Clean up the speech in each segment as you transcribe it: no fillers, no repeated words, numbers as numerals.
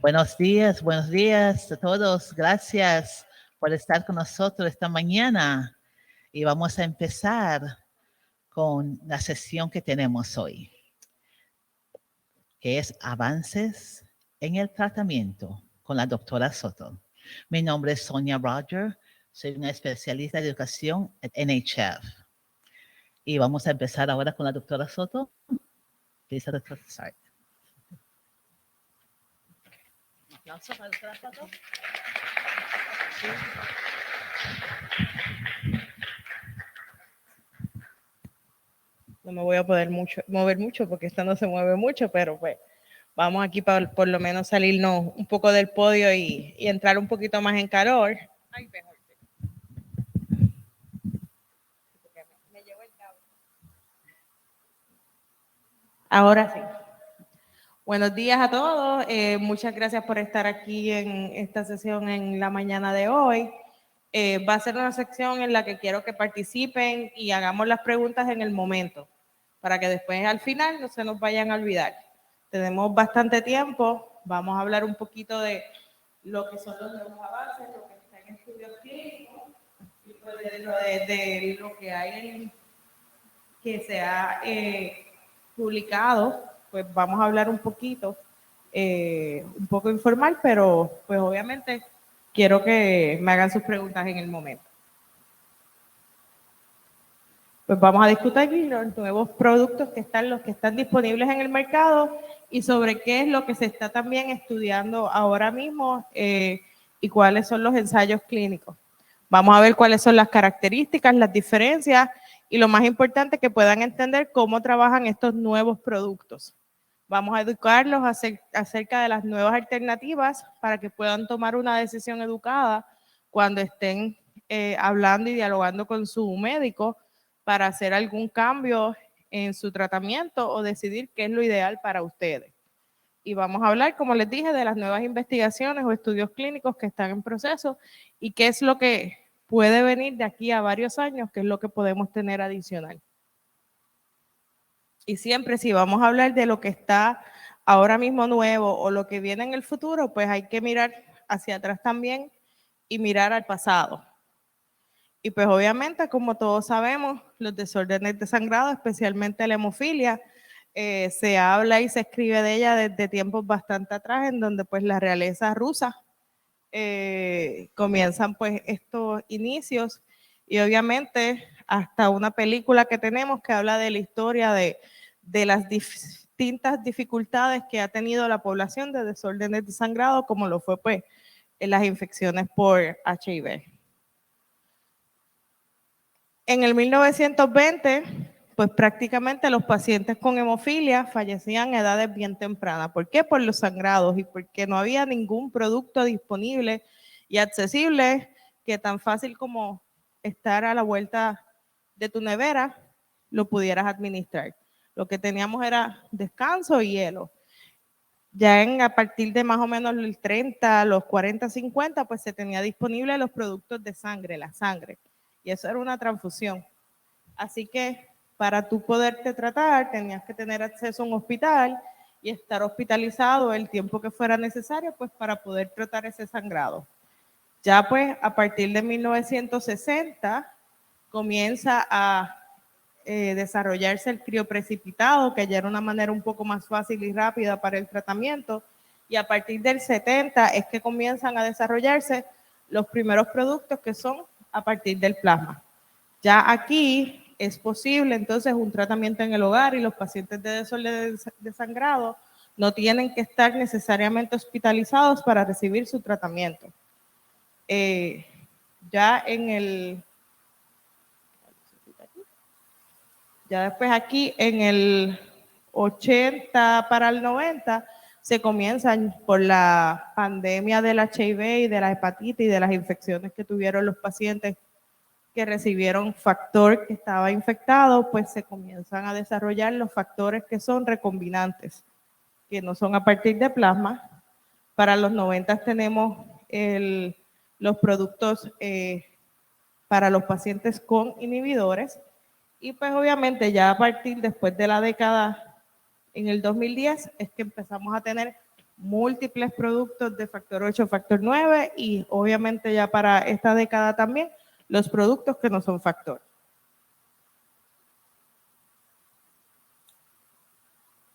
Buenos días a todos. Gracias por estar con nosotros esta mañana. Y vamos a empezar con la sesión que tenemos hoy, que es avances en el tratamiento con la doctora Soto. Mi nombre es Sonia Roger, soy una especialista de educación en NHF. Y vamos a empezar ahora con la doctora Soto. Please, Dr. Start. Aplauso para la doctora Soto. No me voy a poder mover mucho porque esta no se mueve mucho, pero pues vamos aquí para por lo menos salirnos un poco del podio y entrar un poquito más en calor. Ay, mejor. Me llevo el cable. Ahora sí. Buenos días a todos. Muchas gracias por estar aquí en esta sesión en la mañana de hoy. Va a ser una sección en la que quiero que participen y hagamos las preguntas en el momento, para que después al final no se nos vayan a olvidar. Tenemos bastante tiempo, vamos a hablar un poquito de lo que son los nuevos avances, lo que está en estudios clínicos, y pues dentro de lo que hay que se ha publicado, pues vamos a hablar un poquito, un poco informal, pero pues obviamente quiero que me hagan sus preguntas en el momento. Pues vamos a discutir los nuevos productos los que están disponibles en el mercado y sobre qué es lo que se está también estudiando ahora mismo y cuáles son los ensayos clínicos. Vamos a ver cuáles son las características, las diferencias y lo más importante, que puedan entender cómo trabajan estos nuevos productos. Vamos a educarlos acerca de las nuevas alternativas para que puedan tomar una decisión educada cuando estén hablando y dialogando con su médico para hacer algún cambio en su tratamiento o decidir qué es lo ideal para ustedes. Y vamos a hablar, como les dije, de las nuevas investigaciones o estudios clínicos que están en proceso y qué es lo que puede venir de aquí a varios años, qué es lo que podemos tener adicional. Y siempre si vamos a hablar de lo que está ahora mismo nuevo o lo que viene en el futuro, pues hay que mirar hacia atrás también y mirar al pasado. Y pues obviamente, como todos sabemos, los desórdenes de sangrado, especialmente la hemofilia, se habla y se escribe de ella desde tiempos bastante atrás, en donde pues la realeza rusa comienzan pues estos inicios y obviamente hasta una película que tenemos que habla de la historia de las distintas dificultades que ha tenido la población de desórdenes de sangrado, como lo fue pues en las infecciones por HIV. En el 1920, pues prácticamente los pacientes con hemofilia fallecían a edades bien tempranas. ¿Por qué? Por los sangrados y porque no había ningún producto disponible y accesible que tan fácil como estar a la vuelta de tu nevera lo pudieras administrar. Lo que teníamos era descanso y hielo. Ya a partir de más o menos los 30, los 40, 50, pues se tenía disponible los productos de sangre, la sangre. Y eso era una transfusión. Así que para tú poderte tratar, tenías que tener acceso a un hospital y estar hospitalizado el tiempo que fuera necesario, pues para poder tratar ese sangrado. Ya pues a partir de 1960 comienza a desarrollarse el crioprecipitado, que ya era una manera un poco más fácil y rápida para el tratamiento, y a partir del 70 es que comienzan a desarrollarse los primeros productos que son a partir del plasma. Ya aquí es posible entonces un tratamiento en el hogar y los pacientes de desorden de sangrado no tienen que estar necesariamente hospitalizados para recibir su tratamiento. Ya después aquí en el 80 para el 90 se comienzan por la pandemia del HIV y de la hepatitis y de las infecciones que tuvieron los pacientes que recibieron factor que estaba infectado, pues se comienzan a desarrollar los factores que son recombinantes, que no son a partir de plasma. Para los 90 tenemos los productos para los pacientes con inhibidores y pues obviamente ya a partir después de la década, en el 2010, es que empezamos a tener múltiples productos de factor 8, factor 9 y obviamente ya para esta década también los productos que no son factor.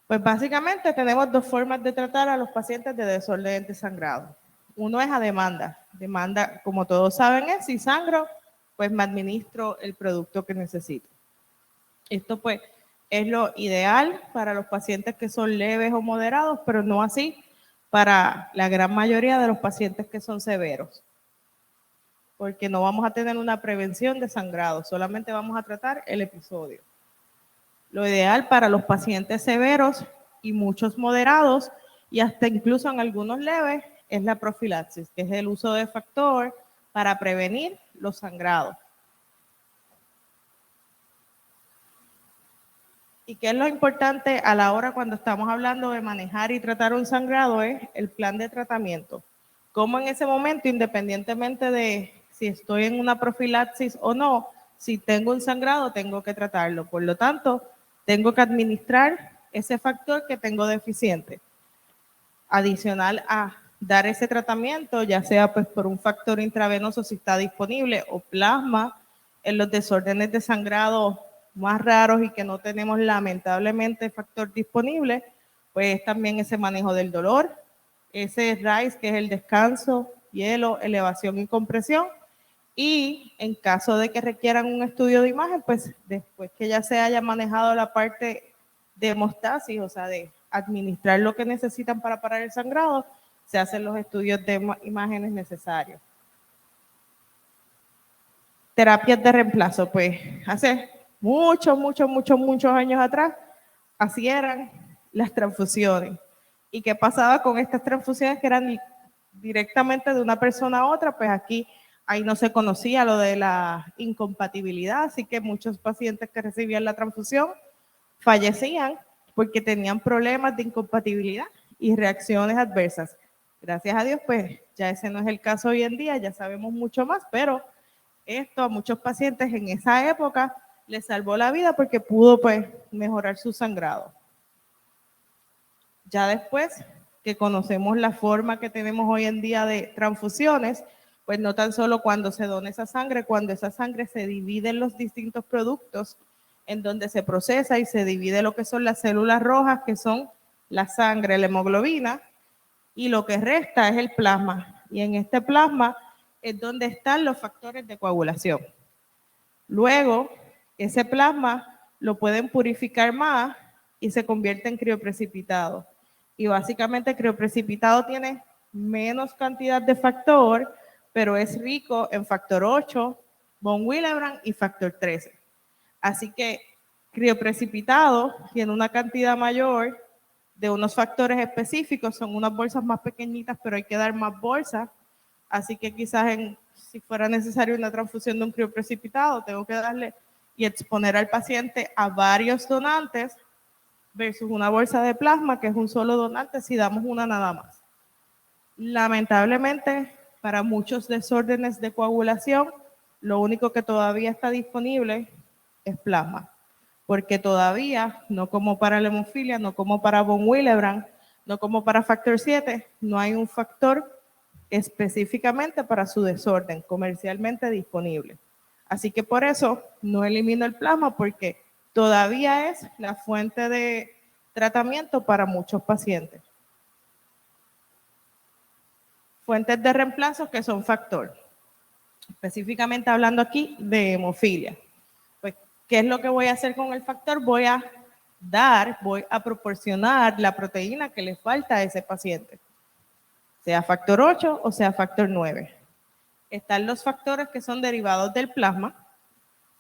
Pues básicamente tenemos dos formas de tratar a los pacientes de desorden de sangrado. Uno es a demanda. Demanda, como todos saben, es si sangro, pues me administro el producto que necesito. Esto pues es lo ideal para los pacientes que son leves o moderados, pero no así para la gran mayoría de los pacientes que son severos. Porque no vamos a tener una prevención de sangrado, solamente vamos a tratar el episodio. Lo ideal para los pacientes severos y muchos moderados y hasta incluso en algunos leves es la profilaxis, que es el uso de factor para prevenir los sangrados. ¿Y qué es lo importante a la hora cuando estamos hablando de manejar y tratar un sangrado? Es el plan de tratamiento. Cómo en ese momento, independientemente de si estoy en una profilaxis o no, si tengo un sangrado, tengo que tratarlo. Por lo tanto, tengo que administrar ese factor que tengo deficiente. Adicional a dar ese tratamiento, ya sea pues por un factor intravenoso si está disponible o plasma en los desórdenes de sangrado más raros y que no tenemos lamentablemente factor disponible, pues también ese manejo del dolor, ese RICE que es el descanso, hielo, elevación y compresión. Y en caso de que requieran un estudio de imagen, pues después que ya se haya manejado la parte de hemostasis, o sea, de administrar lo que necesitan para parar el sangrado, se hacen los estudios de imágenes necesarios. Terapias de reemplazo, pues hace muchos años atrás, así eran las transfusiones. ¿Y qué pasaba con estas transfusiones que eran directamente de una persona a otra? Pues aquí, ahí no se conocía lo de la incompatibilidad, así que muchos pacientes que recibían la transfusión fallecían porque tenían problemas de incompatibilidad y reacciones adversas. Gracias a Dios, pues ya ese no es el caso hoy en día, ya sabemos mucho más, pero esto a muchos pacientes en esa época les salvó la vida porque pudo pues mejorar su sangrado. Ya después que conocemos la forma que tenemos hoy en día de transfusiones, pues no tan solo cuando se dona esa sangre, cuando esa sangre se divide en los distintos productos en donde se procesa y se divide lo que son las células rojas, que son la sangre, la hemoglobina, y lo que resta es el plasma. Y en este plasma es donde están los factores de coagulación. Luego, ese plasma lo pueden purificar más y se convierte en crioprecipitado. Y básicamente el crioprecipitado tiene menos cantidad de factor, pero es rico en factor 8, von Willebrand y factor 13. Así que crioprecipitado tiene una cantidad mayor de unos factores específicos, son unas bolsas más pequeñitas, pero hay que dar más bolsas. Así que quizás si fuera necesario una transfusión de un crioprecipitado, tengo que darle y exponer al paciente a varios donantes versus una bolsa de plasma, que es un solo donante, si damos una nada más. Lamentablemente, para muchos desórdenes de coagulación, lo único que todavía está disponible es plasma, porque todavía, no como para la hemofilia, no como para von Willebrand, no como para factor 7, no hay un factor específicamente para su desorden comercialmente disponible. Así que por eso no elimino el plasma, porque todavía es la fuente de tratamiento para muchos pacientes. Fuentes de reemplazo que son factor. Específicamente hablando aquí de hemofilia. Pues, ¿qué es lo que voy a hacer con el factor? Voy a proporcionar la proteína que le falta a ese paciente, sea factor 8 o sea factor 9. Están los factores que son derivados del plasma,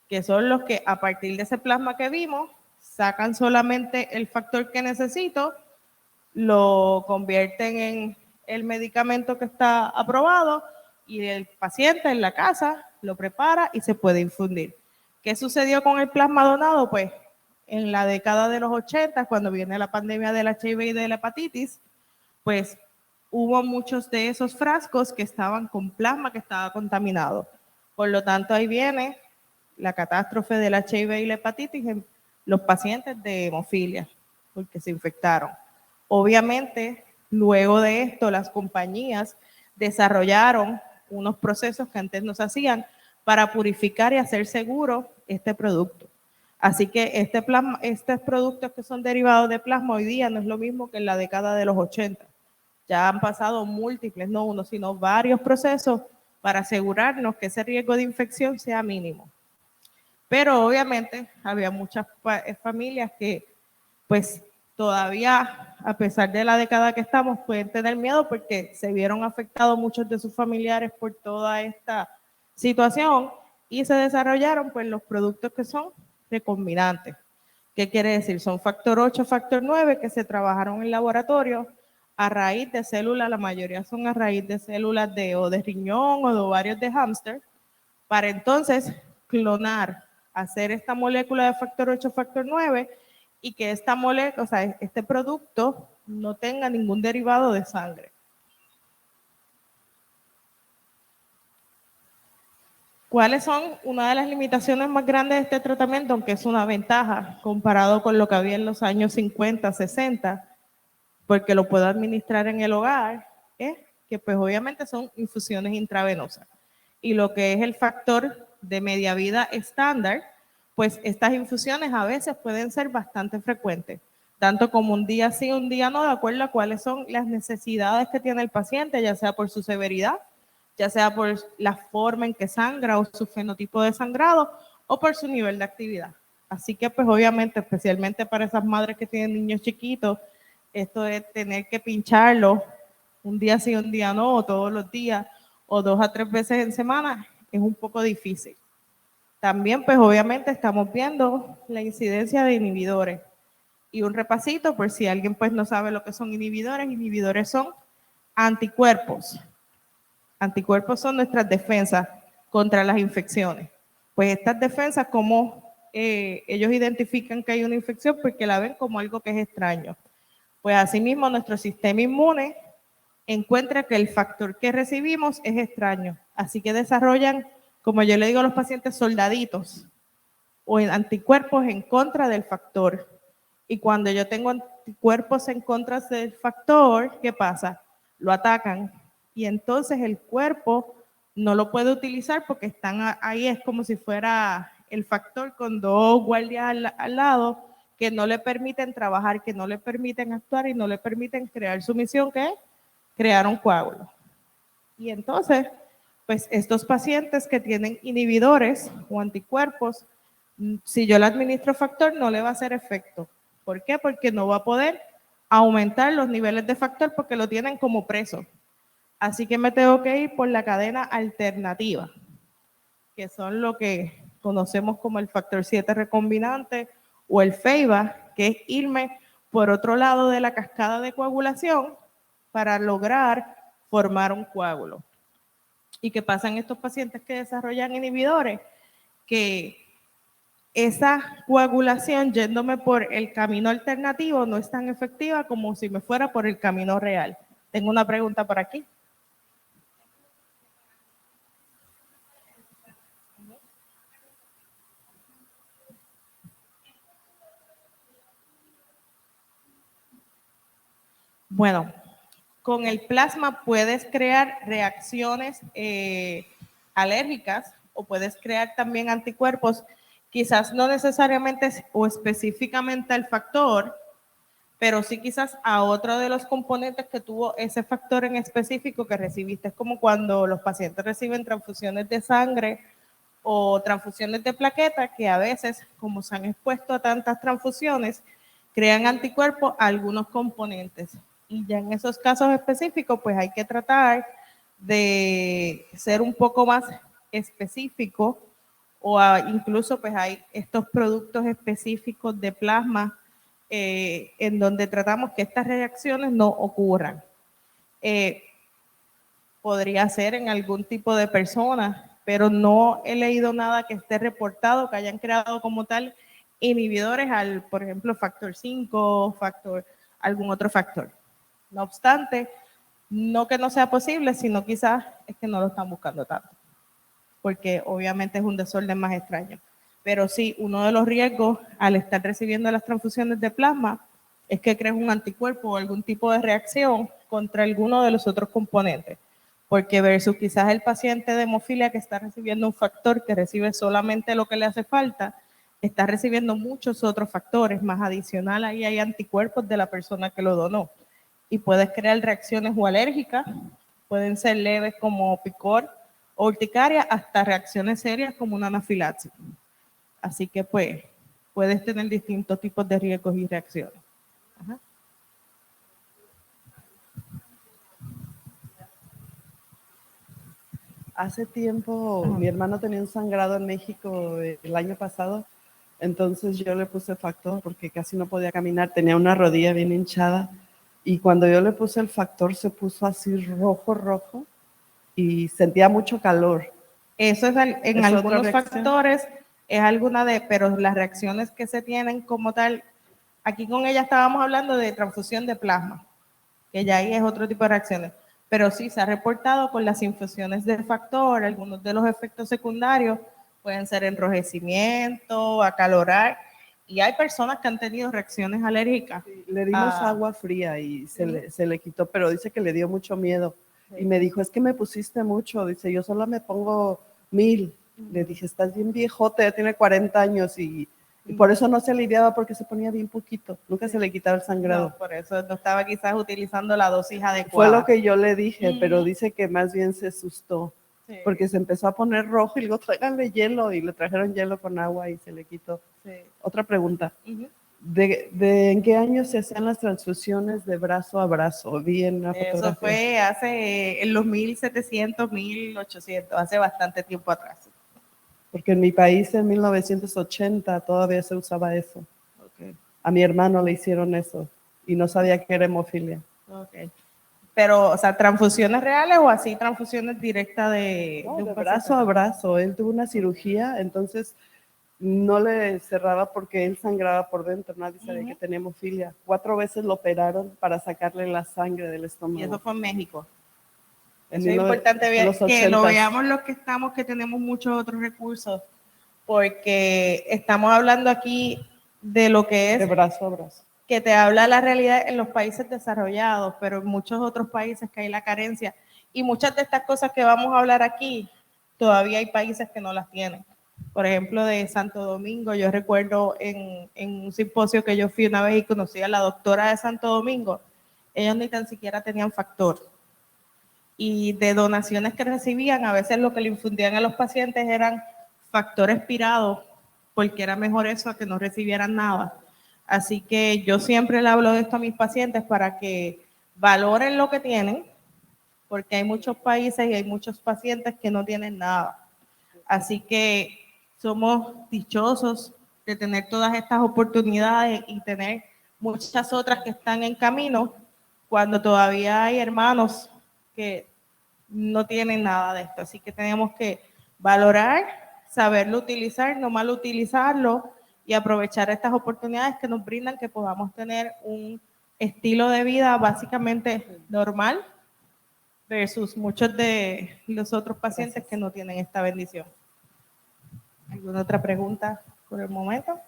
que son los que a partir de ese plasma que vimos, sacan solamente el factor que necesito, lo convierten en el medicamento que está aprobado y el paciente en la casa lo prepara y se puede infundir. ¿Qué sucedió con el plasma donado? Pues en la década de los 80, cuando viene la pandemia del HIV y de la hepatitis, pues hubo muchos de esos frascos que estaban con plasma que estaba contaminado. Por lo tanto, ahí viene la catástrofe del HIV y la hepatitis en los pacientes de hemofilia, porque se infectaron. Obviamente, Luego de esto, las compañías desarrollaron unos procesos que antes no se hacían para purificar y hacer seguro este producto. Así que estos productos que son derivados de plasma hoy día no es lo mismo que en la década de los 80. Ya han pasado múltiples, no uno, sino varios procesos para asegurarnos que ese riesgo de infección sea mínimo. Pero obviamente había muchas familias que pues todavía, a pesar de la década que estamos, pueden tener miedo porque se vieron afectados muchos de sus familiares por toda esta situación y se desarrollaron pues los productos que son recombinantes. ¿Qué quiere decir? Son factor 8, factor 9 que se trabajaron en laboratorio a raíz de células, la mayoría son a raíz de células o de riñón o de ovarios de hámster, para entonces clonar, hacer esta molécula de factor 8, factor 9 y que esta molécula, o sea, este producto no tenga ningún derivado de sangre. ¿Cuáles son una de las limitaciones más grandes de este tratamiento? Aunque es una ventaja comparado con lo que había en los años 50, 60, porque lo puedo administrar en el hogar, es que pues obviamente son infusiones intravenosas. Y lo que es el factor de media vida estándar, pues estas infusiones a veces pueden ser bastante frecuentes, tanto como un día sí, un día no, de acuerdo a cuáles son las necesidades que tiene el paciente, ya sea por su severidad, ya sea por la forma en que sangra o su fenotipo de sangrado o por su nivel de actividad. Así que pues obviamente, especialmente para esas madres que tienen niños chiquitos, esto de tener que pincharlo un día sí, un día no, o todos los días, o 2 a 3 veces en semana, es un poco difícil. También, pues obviamente estamos viendo la incidencia de inhibidores. Y un repasito, por si alguien pues no sabe lo que son inhibidores. Inhibidores son anticuerpos. Anticuerpos son nuestras defensas contra las infecciones. Pues estas defensas, como ellos identifican que hay una infección porque la ven como algo que es extraño. Pues asimismo nuestro sistema inmune encuentra que el factor que recibimos es extraño. Así que desarrollan, como yo le digo a los pacientes, soldaditos o anticuerpos en contra del factor. Y cuando yo tengo anticuerpos en contra del factor, ¿qué pasa? Lo atacan y entonces el cuerpo no lo puede utilizar porque están ahí, es como si fuera el factor con 2 guardias al lado que no le permiten trabajar, que no le permiten actuar y no le permiten crear su misión, que es crear un coágulo. Y entonces, pues estos pacientes que tienen inhibidores o anticuerpos, si yo le administro factor, no le va a hacer efecto. ¿Por qué? Porque no va a poder aumentar los niveles de factor porque lo tienen como preso. Así que me tengo que ir por la cadena alternativa, que son lo que conocemos como el factor 7 recombinante o el FEIBA, que es irme por otro lado de la cascada de coagulación para lograr formar un coágulo. ¿Y qué pasa en estos pacientes que desarrollan inhibidores? Que esa coagulación yéndome por el camino alternativo no es tan efectiva como si me fuera por el camino real. Tengo una pregunta por aquí. Bueno, con el plasma puedes crear reacciones alérgicas o puedes crear también anticuerpos, quizás no necesariamente o específicamente al factor, pero sí quizás a otro de los componentes que tuvo ese factor en específico que recibiste. Es como cuando los pacientes reciben transfusiones de sangre o transfusiones de plaquetas, que a veces, como se han expuesto a tantas transfusiones, crean anticuerpos a algunos componentes. Y ya en esos casos específicos, pues hay que tratar de ser un poco más específico o incluso pues hay estos productos específicos de plasma en donde tratamos que estas reacciones no ocurran. Podría ser en algún tipo de persona, pero no he leído nada que esté reportado, que hayan creado como tal inhibidores al, por ejemplo, factor 5, algún otro factor. No obstante, no que no sea posible, sino quizás es que no lo están buscando tanto, porque obviamente es un desorden más extraño. Pero sí, uno de los riesgos al estar recibiendo las transfusiones de plasma es que crees un anticuerpo o algún tipo de reacción contra alguno de los otros componentes. Porque versus quizás el paciente de hemofilia que está recibiendo un factor que recibe solamente lo que le hace falta, está recibiendo muchos otros factores, más adicional ahí hay anticuerpos de la persona que lo donó. Y puedes crear reacciones o alérgicas, pueden ser leves como picor o urticaria, hasta reacciones serias como una anafilaxis. Así que pues puedes tener distintos tipos de riesgos y reacciones. Ajá. Hace tiempo, mi hermano tenía un sangrado en México el año pasado, entonces yo le puse factor porque casi no podía caminar, tenía una rodilla bien hinchada, y cuando yo le puse el factor se puso así rojo, y sentía mucho calor. Eso es en algunos factores, es alguna de, pero las reacciones que se tienen como tal, aquí con ella estábamos hablando de transfusión de plasma, que ya ahí es otro tipo de reacciones. Pero sí se ha reportado con las infusiones de factor, algunos de los efectos secundarios pueden ser enrojecimiento, acalorar, y hay personas que han tenido reacciones alérgicas. Sí, le dimos agua fría y se le quitó, pero dice que le dio mucho miedo. Sí. Y me dijo, es que me pusiste mucho, dice, yo solo me pongo 1000. Le dije, estás bien viejote, ya tiene 40 años y por eso no se aliviaba porque se ponía bien poquito, nunca se le quitaba el sangrado. No, por eso no estaba quizás utilizando la dosis adecuada. Fue lo que yo le dije, pero dice que más bien se asustó, porque se empezó a poner rojo y luego tráiganle hielo y le trajeron hielo con agua y se le quitó. Otra pregunta, ¿de en qué año se hacían las transfusiones de brazo a brazo? Vi en la fotografía. Eso fue hace, en los 1700, 1800, hace bastante tiempo atrás. Porque en mi país en 1980 todavía se usaba eso. Okay. A mi hermano le hicieron eso y no sabía que era hemofilia. Okay. Pero, o sea, ¿transfusiones reales o así transfusiones directas de un brazo a brazo? Él tuvo una cirugía, entonces no le cerraba porque él sangraba por dentro, nadie sabía que tenía hemofilia. 4 veces lo operaron para sacarle la sangre del estómago. Y eso fue en México. Eso es importante que lo veamos los que estamos, que tenemos muchos otros recursos, porque estamos hablando aquí de lo que es... De brazo a brazo. Que te habla la realidad en los países desarrollados, pero en muchos otros países que hay la carencia. Y muchas de estas cosas que vamos a hablar aquí, todavía hay países que no las tienen. Por ejemplo, de Santo Domingo, yo recuerdo en un simposio que yo fui una vez y conocí a la doctora de Santo Domingo, ellos ni tan siquiera tenían factor. Y de donaciones que recibían, a veces lo que le infundían a los pacientes eran factor expirado, porque era mejor eso a que no recibieran nada. Así que yo siempre le hablo de esto a mis pacientes para que valoren lo que tienen, porque hay muchos países y hay muchos pacientes que no tienen nada. Así que somos dichosos de tener todas estas oportunidades y tener muchas otras que están en camino, cuando todavía hay hermanos que no tienen nada de esto. Así que tenemos que valorar, saberlo utilizar, no mal utilizarlo y aprovechar estas oportunidades que nos brindan, que podamos tener un estilo de vida básicamente normal versus muchos de los otros pacientes que no tienen esta bendición. ¿Alguna otra pregunta por el momento?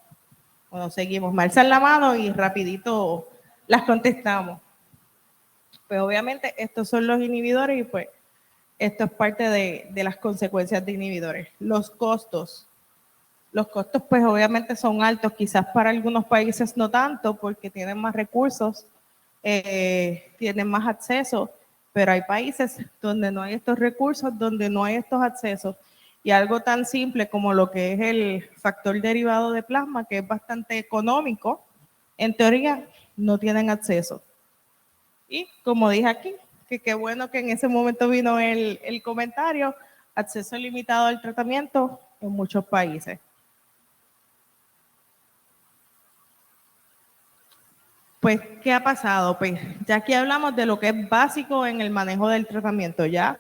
Bueno, seguimos. Me alzan la mano y rapidito las contestamos. Pues obviamente estos son los inhibidores y pues esto es parte de las consecuencias de inhibidores. Los costos pues obviamente son altos, quizás para algunos países no tanto porque tienen más recursos, tienen más acceso, pero hay países donde no hay estos recursos, donde no hay estos accesos. Y algo tan simple como lo que es el factor derivado de plasma, que es bastante económico, en teoría no tienen acceso. Y como dije aquí, que qué bueno que en ese momento vino el comentario, acceso limitado al tratamiento en muchos países. Pues, ¿qué ha pasado? Pues, ya aquí hablamos de lo que es básico en el manejo del tratamiento, ya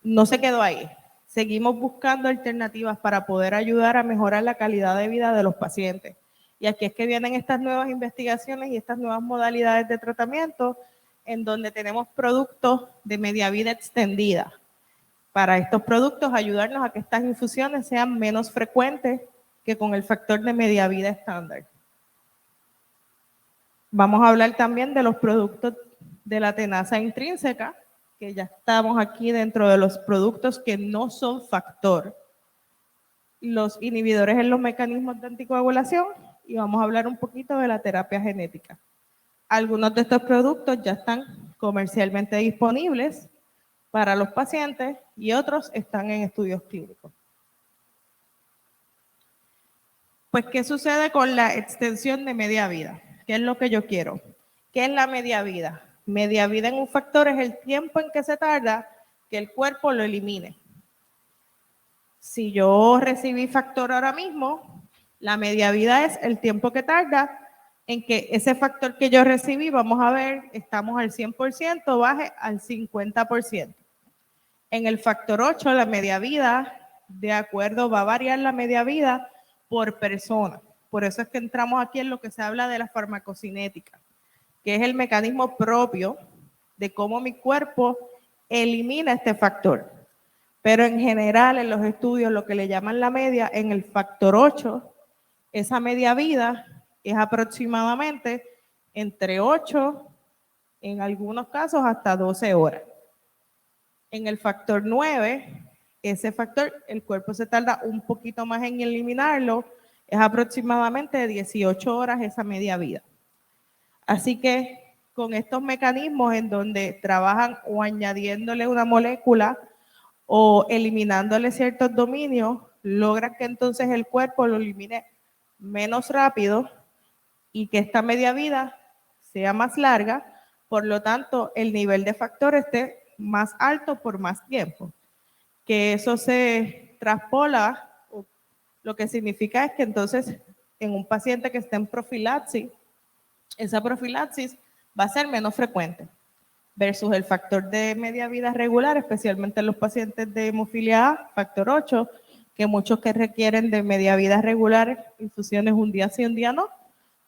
no se quedó ahí. Seguimos buscando alternativas para poder ayudar a mejorar la calidad de vida de los pacientes. Y aquí es que vienen estas nuevas investigaciones y estas nuevas modalidades de tratamiento, en donde tenemos productos de media vida extendida. Para estos productos, ayudarnos a que estas infusiones sean menos frecuentes que con el factor de media vida estándar. Vamos a hablar también de los productos de la tenaza intrínseca, que ya estamos aquí dentro de los productos que no son factor, los inhibidores en los mecanismos de anticoagulación, y vamos a hablar un poquito de la terapia genética. Algunos de estos productos ya están comercialmente disponibles para los pacientes y otros están en estudios clínicos. Pues, ¿qué sucede con la extensión de media vida? ¿Qué es lo que yo quiero? ¿Qué es la media vida? Media vida en un factor es el tiempo en que se tarda que el cuerpo lo elimine. Si yo recibí factor ahora mismo, la media vida es el tiempo que tarda en que ese factor que yo recibí, vamos a ver, estamos al 100%, baje al 50%. En el factor 8, la media vida, de acuerdo, va a variar la media vida por persona. Por eso es que entramos aquí en lo que se habla de la farmacocinética, que es el mecanismo propio de cómo mi cuerpo elimina este factor. Pero en general, en los estudios, lo que le llaman la media, en el factor 8, esa media vida es aproximadamente entre 8, en algunos casos hasta 12 horas. En el factor 9, ese factor, el cuerpo se tarda un poquito más en eliminarlo, es aproximadamente 18 horas esa media vida. Así que con estos mecanismos en donde trabajan o añadiéndole una molécula o eliminándole ciertos dominios, logran que entonces el cuerpo lo elimine menos rápido y que esta media vida sea más larga, por lo tanto el nivel de factor esté más alto por más tiempo. Que eso se traspola, lo que significa es que entonces en un paciente que esté en profilaxis, esa profilaxis va a ser menos frecuente versus el factor de media vida regular, especialmente en los pacientes de hemofilia A, factor 8, que muchos que requieren de media vida regular, infusiones un día sí, un día no,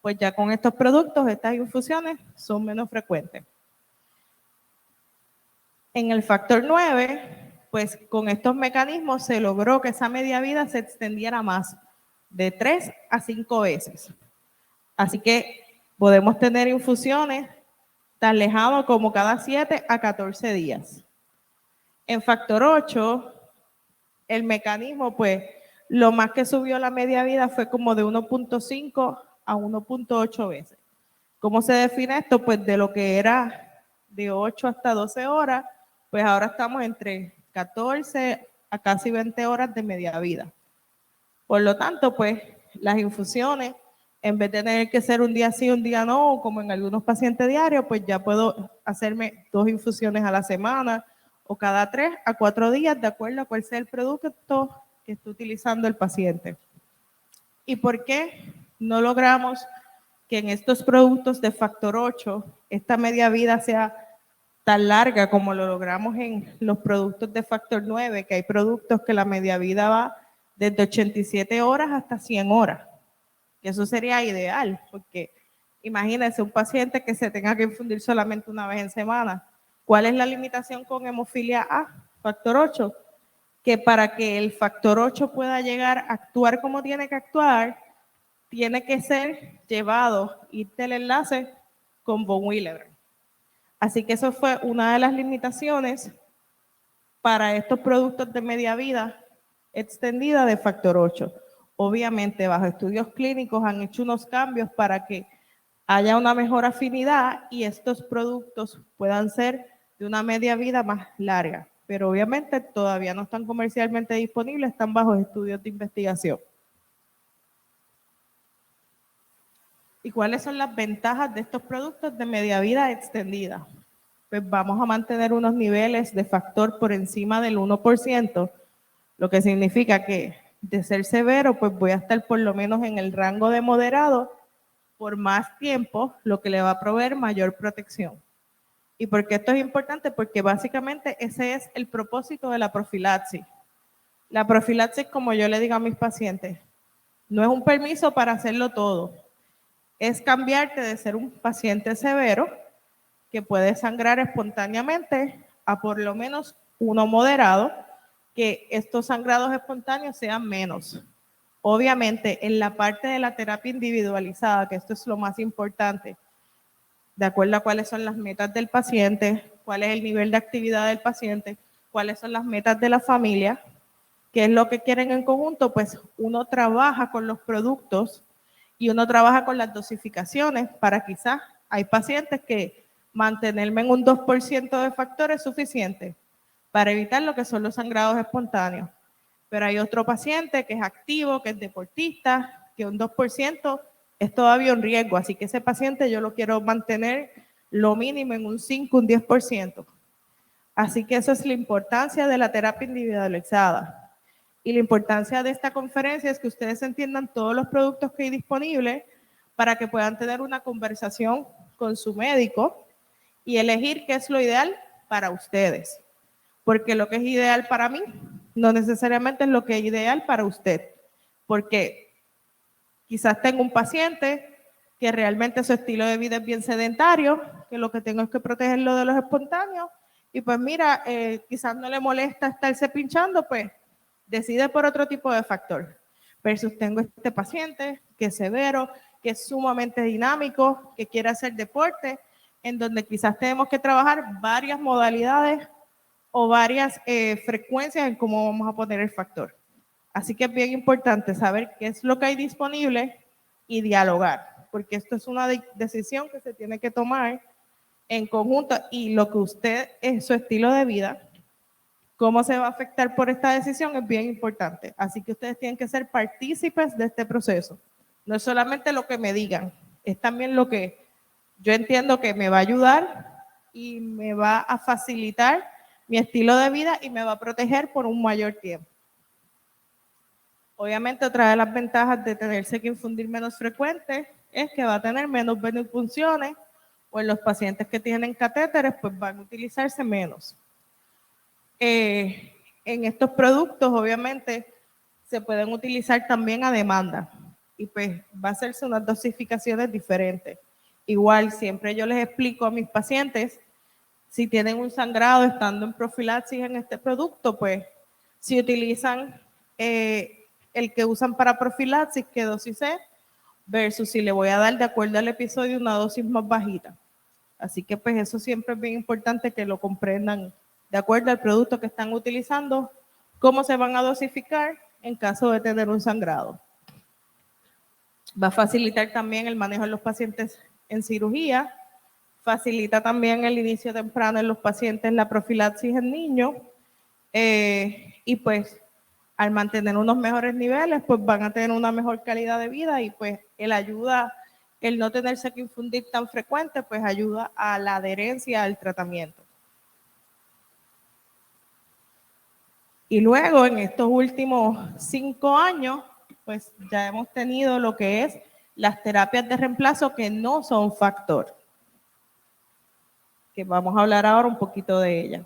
pues ya con estos productos, estas infusiones son menos frecuentes. En el factor 9, pues con estos mecanismos se logró que esa media vida se extendiera más, de 3 a 5 veces. Así que podemos tener infusiones tan lejano como cada 7 a 14 días. En factor 8, el mecanismo, pues, lo más que subió la media vida fue como de 1.5 a 1.8 veces. ¿Cómo se define esto? Pues de lo que era de 8 hasta 12 horas, pues ahora estamos entre 14 a casi 20 horas de media vida. Por lo tanto, pues, las infusiones, en vez de tener que ser un día sí, un día no, como en algunos pacientes diarios, pues ya puedo hacerme 2 infusiones a la semana o cada 3 a 4 días, de acuerdo a cuál sea el producto que esté utilizando el paciente. ¿Y por qué no logramos que en estos productos de factor 8 esta media vida sea tan larga como lo logramos en los productos de factor 9, que hay productos que la media vida va desde 87 horas hasta 100 horas? Que eso sería ideal, porque imagínense un paciente que se tenga que infundir solamente una vez en semana. ¿Cuál es la limitación con hemofilia A, factor 8? Que para que el factor 8 pueda llegar a actuar como tiene que actuar, tiene que ser llevado, irte el enlace con von Willebrand. Así que eso fue una de las limitaciones para estos productos de media vida extendida de factor 8. Obviamente, bajo estudios clínicos han hecho unos cambios para que haya una mejor afinidad y estos productos puedan ser de una media vida más larga. Pero obviamente todavía no están comercialmente disponibles, están bajo estudios de investigación. ¿Y cuáles son las ventajas de estos productos de media vida extendida? Pues vamos a mantener unos niveles de factor por encima del 1%, lo que significa que de ser severo, pues voy a estar por lo menos en el rango de moderado por más tiempo, lo que le va a proveer mayor protección. ¿Y por qué esto es importante? Porque básicamente ese es el propósito de la profilaxis. La profilaxis, como yo le digo a mis pacientes, no es un permiso para hacerlo todo. Es cambiarte de ser un paciente severo que puede sangrar espontáneamente a por lo menos uno moderado, que estos sangrados espontáneos sean menos. Obviamente, en la parte de la terapia individualizada, que esto es lo más importante, de acuerdo a cuáles son las metas del paciente, cuál es el nivel de actividad del paciente, cuáles son las metas de la familia, qué es lo que quieren en conjunto, pues uno trabaja con los productos y uno trabaja con las dosificaciones para quizás, hay pacientes que mantenerme en un 2% de factor es suficiente para evitar lo que son los sangrados espontáneos. Pero hay otro paciente que es activo, que es deportista, que un 2% es todavía un riesgo, así que ese paciente yo lo quiero mantener lo mínimo en un 5, un 10%. Así que esa es la importancia de la terapia individualizada. Y la importancia de esta conferencia es que ustedes entiendan todos los productos que hay disponibles para que puedan tener una conversación con su médico y elegir qué es lo ideal para ustedes. Porque lo que es ideal para mí no necesariamente es lo que es ideal para usted. Porque quizás tengo un paciente que realmente su estilo de vida es bien sedentario, que lo que tengo es que protegerlo de los espontáneos, y pues mira, quizás no le molesta estarse pinchando, pues decide por otro tipo de factor. Versus tengo este paciente que es severo, que es sumamente dinámico, que quiere hacer deporte, en donde quizás tenemos que trabajar varias modalidades o varias frecuencias en cómo vamos a poner el factor. Así que es bien importante saber qué es lo que hay disponible y dialogar, porque esto es una decisión que se tiene que tomar en conjunto y lo que usted es su estilo de vida, cómo se va a afectar por esta decisión es bien importante. Así que ustedes tienen que ser partícipes de este proceso. No es solamente lo que me digan, es también lo que yo entiendo que me va a ayudar y me va a facilitar mi estilo de vida y me va a proteger por un mayor tiempo. Obviamente, otra de las ventajas de tenerse que infundir menos frecuente es que va a tener menos venopunciones, o en los pacientes que tienen catéteres, pues van a utilizarse menos. En estos productos, obviamente, se pueden utilizar también a demanda y pues va a hacerse unas dosificaciones diferentes. Igual, siempre yo les explico a mis pacientes, si tienen un sangrado estando en profilaxis en este producto, pues si utilizan el que usan para profilaxis, ¿qué dosis es? Versus si le voy a dar de acuerdo al episodio una dosis más bajita. Así que pues eso siempre es bien importante que lo comprendan de acuerdo al producto que están utilizando, cómo se van a dosificar en caso de tener un sangrado. Va a facilitar también el manejo de los pacientes en cirugía, facilita también el inicio temprano en los pacientes la profilaxis en niños y pues al mantener unos mejores niveles pues van a tener una mejor calidad de vida y pues el no tenerse que infundir tan frecuente pues ayuda a la adherencia al tratamiento. Y luego en estos últimos 5 años pues ya hemos tenido lo que es las terapias de reemplazo que no son factor, que vamos a hablar ahora un poquito de ellas.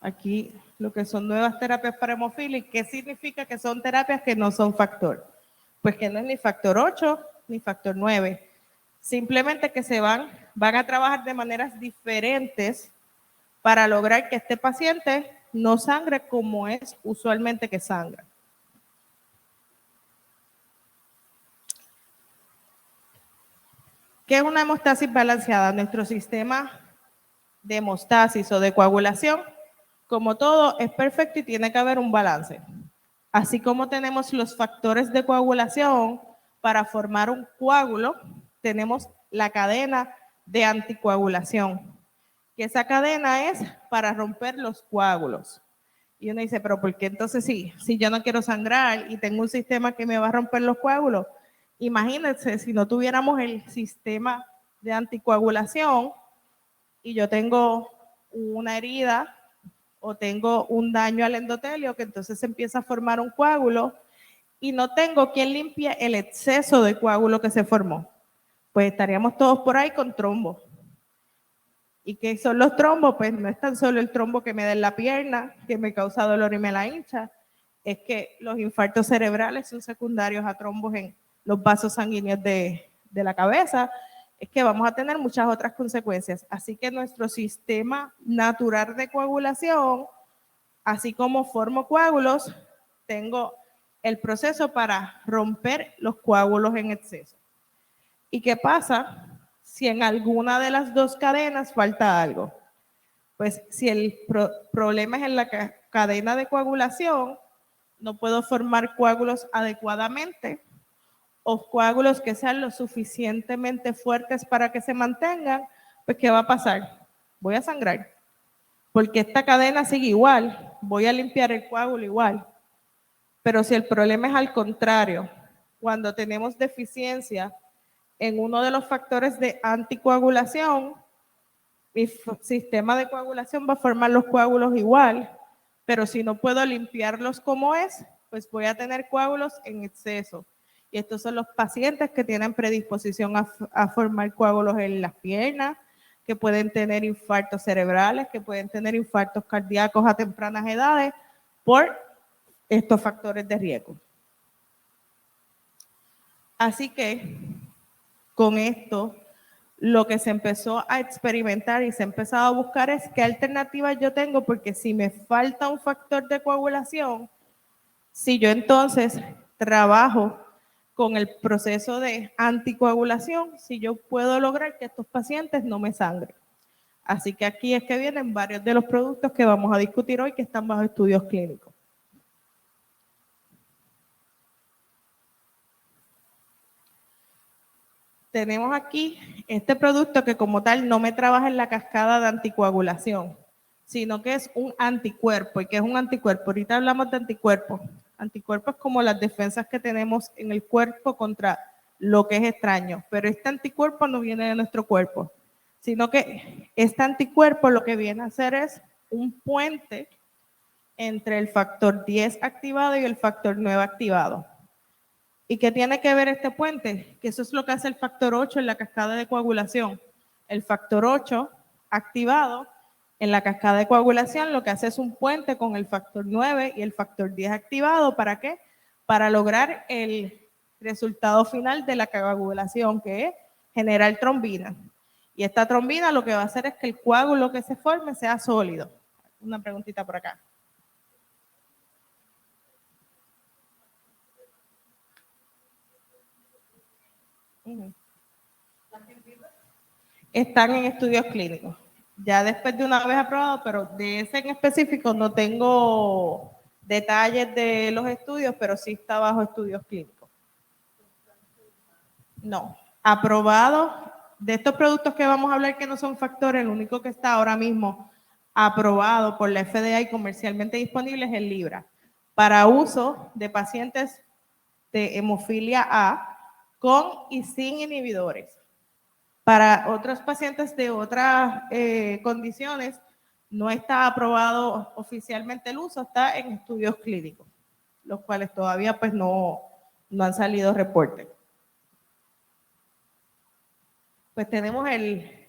Aquí lo que son nuevas terapias para hemofilia, ¿qué significa que son terapias que no son factor? Pues que no es ni factor 8 ni factor 9. Simplemente que van a trabajar de maneras diferentes para lograr que este paciente no sangre como es usualmente que sangra. ¿Qué es una hemostasis balanceada? Nuestro sistema de hemostasis o de coagulación, como todo, es perfecto y tiene que haber un balance. Así como tenemos los factores de coagulación para formar un coágulo, tenemos la cadena de anticoagulación, que esa cadena es para romper los coágulos. Y uno dice, pero ¿por qué entonces si yo no quiero sangrar y tengo un sistema que me va a romper los coágulos? Imagínense si no tuviéramos el sistema de anticoagulación y yo tengo una herida o tengo un daño al endotelio, que entonces se empieza a formar un coágulo y no tengo quien limpie el exceso de coágulo que se formó. Pues estaríamos todos por ahí con trombos. ¿Y qué son los trombos? Pues no es tan solo el trombo que me da en la pierna, que me causa dolor y me la hincha, es que los infartos cerebrales son secundarios a trombos en los vasos sanguíneos de la cabeza, es que vamos a tener muchas otras consecuencias. Así que nuestro sistema natural de coagulación, así como formo coágulos, tengo el proceso para romper los coágulos en exceso. ¿Y qué pasa si en alguna de las dos cadenas falta algo? Pues si el problema es en la cadena de coagulación, no puedo formar coágulos adecuadamente o coágulos que sean lo suficientemente fuertes para que se mantengan, pues ¿qué va a pasar? Voy a sangrar, porque esta cadena sigue igual, voy a limpiar el coágulo igual. Pero si el problema es al contrario, cuando tenemos deficiencia en uno de los factores de anticoagulación, mi sistema de coagulación va a formar los coágulos igual, pero si no puedo limpiarlos como es, pues voy a tener coágulos en exceso. Y estos son los pacientes que tienen predisposición a formar coágulos en las piernas, que pueden tener infartos cerebrales, que pueden tener infartos cardíacos a tempranas edades por estos factores de riesgo. Así que con esto, lo que se empezó a experimentar y se ha empezado a buscar es qué alternativas yo tengo, porque si me falta un factor de coagulación, si yo entonces trabajo con el proceso de anticoagulación, si yo puedo lograr que estos pacientes no me sangren. Así que aquí es que vienen varios de los productos que vamos a discutir hoy que están bajo estudios clínicos. Tenemos aquí este producto que como tal no me trabaja en la cascada de anticoagulación, sino que es un anticuerpo. ¿Y qué es un anticuerpo? Ahorita hablamos de anticuerpos. Anticuerpos como las defensas que tenemos en el cuerpo contra lo que es extraño. Pero este anticuerpo no viene de nuestro cuerpo, sino que este anticuerpo lo que viene a hacer es un puente entre el factor 10 activado y el factor 9 activado. ¿Y qué tiene que ver este puente? Que eso es lo que hace el factor 8 en la cascada de coagulación. El factor 8 activado en la cascada de coagulación lo que hace es un puente con el factor 9 y el factor 10 activado. ¿Para qué? Para lograr el resultado final de la coagulación, que es generar trombina. Y esta trombina lo que va a hacer es que el coágulo que se forme sea sólido. Una preguntita por acá. Están en estudios clínicos. Ya después de una vez aprobado, pero de ese en específico no tengo detalles de los estudios, pero sí está bajo estudios clínicos. No, aprobado. De estos productos que vamos a hablar que no son factores, el único que está ahora mismo aprobado por la FDA y comercialmente disponible es el Libra, para uso de pacientes de hemofilia A con y sin inhibidores. Para otros pacientes de otras condiciones no está aprobado oficialmente el uso, está en estudios clínicos, los cuales todavía pues no han salido reportes. Pues tenemos el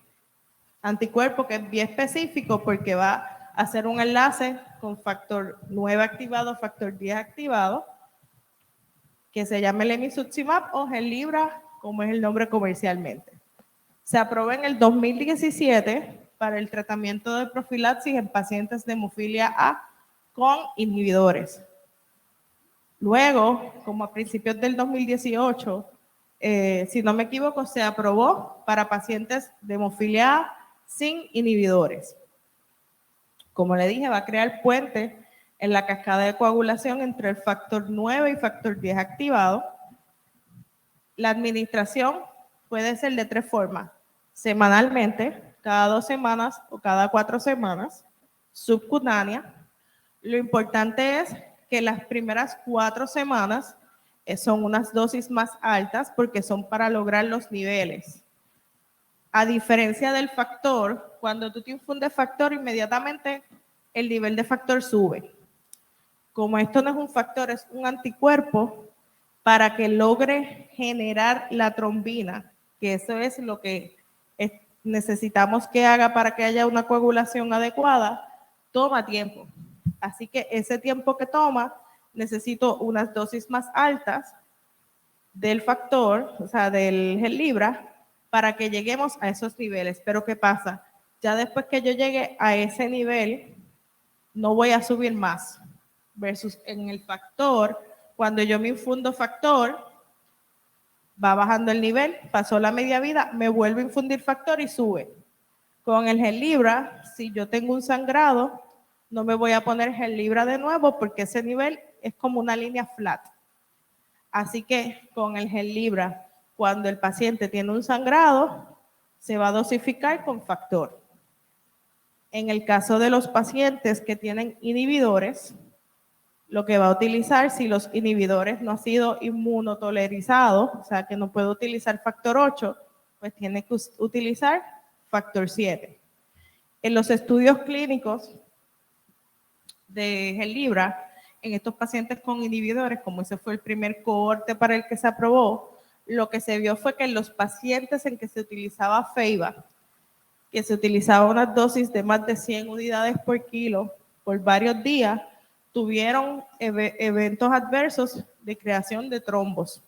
anticuerpo que es bien específico porque va a hacer un enlace con factor 9 activado, factor 10 activado, que se llama el emisuximab o Hemlibra, como es el nombre comercialmente. Se aprobó en el 2017 para el tratamiento de profilaxis en pacientes de hemofilia A con inhibidores. Luego, como a principios del 2018, si no me equivoco, se aprobó para pacientes de hemofilia A sin inhibidores. Como le dije, va a crear puente en la cascada de coagulación entre el factor 9 y factor 10 activado. La administración puede ser de 3 formas: semanalmente, cada 2 semanas o cada 4 semanas, subcutánea. Lo importante es que las primeras 4 semanas son unas dosis más altas porque son para lograr los niveles. A diferencia del factor, cuando tú te infundes factor, inmediatamente el nivel de factor sube. Como esto no es un factor, es un anticuerpo, para que logre generar la trombina, que eso es lo que necesitamos que haga para que haya una coagulación adecuada, toma tiempo. Así que ese tiempo que toma, necesito unas dosis más altas del factor, o sea, del Hemlibra, para que lleguemos a esos niveles. Pero ¿qué pasa? Ya después que yo llegue a ese nivel, no voy a subir más. Versus en el factor, cuando yo me infundo factor, va bajando el nivel, pasó la media vida, me vuelvo a infundir factor y sube. Con el Hemlibra, si yo tengo un sangrado, no me voy a poner Hemlibra de nuevo porque ese nivel es como una línea flat. Así que con el Hemlibra, cuando el paciente tiene un sangrado, se va a dosificar con factor. En el caso de los pacientes que tienen inhibidores, lo que va a utilizar, si los inhibidores no han sido inmunotolerizados, o sea que no puede utilizar factor 8, pues tiene que utilizar factor 7. En los estudios clínicos de Hemlibra, en estos pacientes con inhibidores, como ese fue el primer cohorte para el que se aprobó, lo que se vio fue que en los pacientes en que se utilizaba Feiba, que se utilizaba una dosis de más de 100 unidades por kilo por varios días, tuvieron eventos adversos de creación de trombos.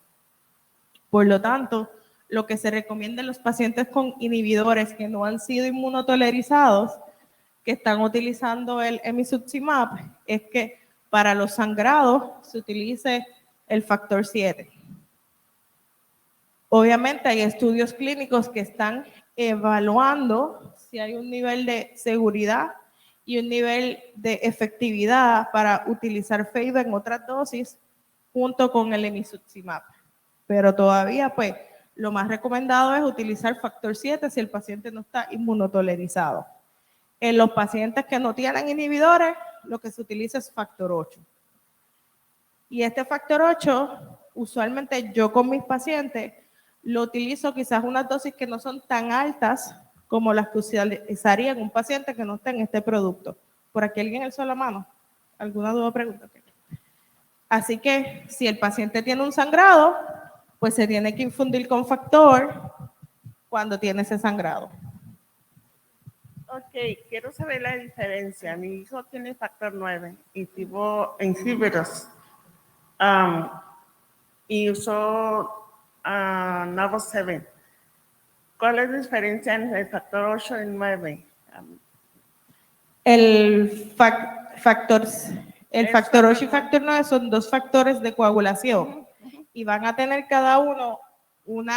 Por lo tanto, lo que se recomienda en los pacientes con inhibidores que no han sido inmunotolerizados, que están utilizando el emicizumab, es que para los sangrados se utilice el factor 7. Obviamente hay estudios clínicos que están evaluando si hay un nivel de seguridad y un nivel de efectividad para utilizar Feiba en otras dosis junto con el emicizumab. Pero todavía, pues, lo más recomendado es utilizar factor 7 si el paciente no está inmunotolerizado. En los pacientes que no tienen inhibidores, lo que se utiliza es factor 8. Y este factor 8, usualmente yo con mis pacientes, lo utilizo quizás unas dosis que no son tan altas como las que utilizaría en un paciente que no está en este producto. ¿Por aquí alguien alzó la mano? ¿Alguna duda o pregunta? Así que si el paciente tiene un sangrado, pues se tiene que infundir con factor cuando tiene ese sangrado. Ok, quiero saber la diferencia. Mi hijo tiene factor 9 y tuvo insípidos y usó Novo 7. ¿Cuál es la diferencia entre el factor 8 y 9? El factor 8 y factor 9 son dos factores de coagulación y van a tener cada uno un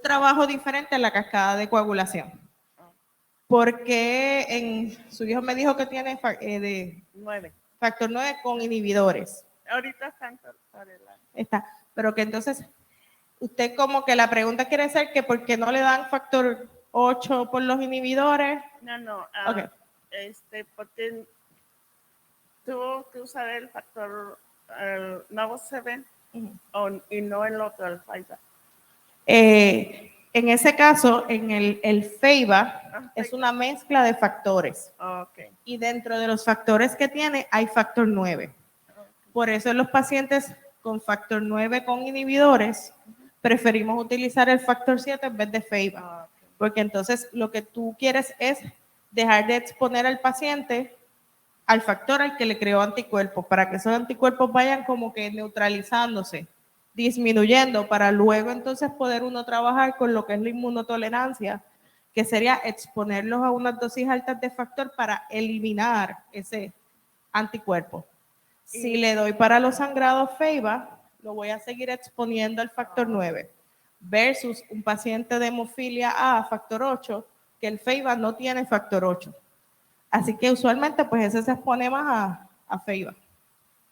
trabajo diferente en la cascada de coagulación. Porque su hijo me dijo que tiene factor 9 con inhibidores. Ahorita están por el lado. Está, pero que entonces, usted como que la pregunta quiere ser que ¿por qué no le dan factor 8 por los inhibidores? No, Okay. Porque tuvo que usar el factor Novo 7 y no el otro, el Feiba. En ese caso, en el Feiba es una mezcla de factores. Okay. Y dentro de los factores que tiene hay factor 9. Okay. Por eso en los pacientes con factor 9 con inhibidores preferimos utilizar el factor 7 en vez de Feiba. Okay. Porque entonces lo que tú quieres es dejar de exponer al paciente al factor al que le creó anticuerpos, para que esos anticuerpos vayan como que neutralizándose, disminuyendo, para luego entonces poder uno trabajar con lo que es la inmunotolerancia, que sería exponerlos a unas dosis altas de factor para eliminar ese anticuerpo. Si le doy para los sangrados Feiba, lo voy a seguir exponiendo al factor 9, versus un paciente de hemofilia A, factor 8, que el Feiba no tiene factor 8. Así que usualmente pues ese se expone más a Feiba.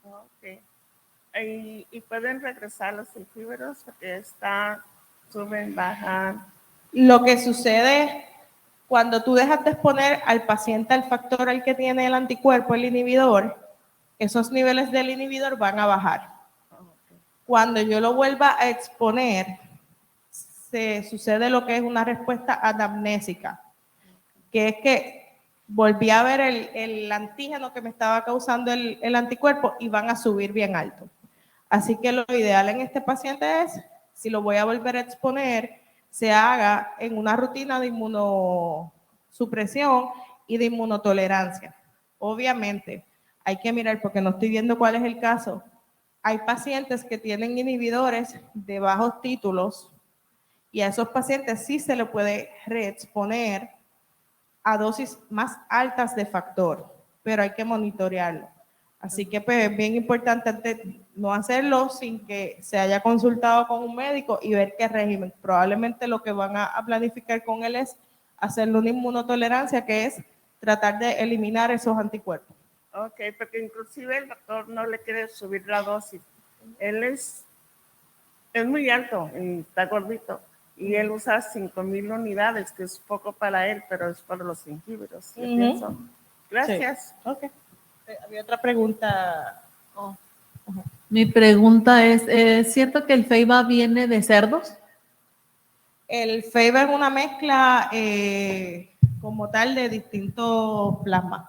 Ok. ¿Y pueden regresar los insípidos porque suben, bajan? Lo que sucede cuando tú dejas de exponer al paciente al factor al que tiene el anticuerpo, el inhibidor, esos niveles del inhibidor van a bajar. Okay. Cuando yo lo vuelva a exponer, se sucede lo que es una respuesta anamnésica, que es que volví a ver el antígeno que me estaba causando el anticuerpo y van a subir bien alto. Así que lo ideal en este paciente es, si lo voy a volver a exponer, se haga en una rutina de inmunosupresión y de inmunotolerancia. Obviamente, hay que mirar, porque no estoy viendo cuál es el caso. Hay pacientes que tienen inhibidores de bajos títulos y a esos pacientes sí se le puede reexponer a dosis más altas de factor, pero hay que monitorearlo. Así que pues es bien importante antes no hacerlo sin que se haya consultado con un médico y ver qué régimen. Probablemente lo que van a planificar con él es hacerle una inmunotolerancia, que es tratar de eliminar esos anticuerpos. Ok, porque inclusive el doctor no le quiere subir la dosis. Él es muy alto, y está gordito, y él usa 5,000 unidades, que es poco para él, pero es para los inhibidores, yo pienso. Gracias. Sí. Ok. Había otra pregunta. Oh. Mi pregunta ¿es cierto que el Feiba viene de cerdos? El Feiba es una mezcla como tal de distintos plasmas.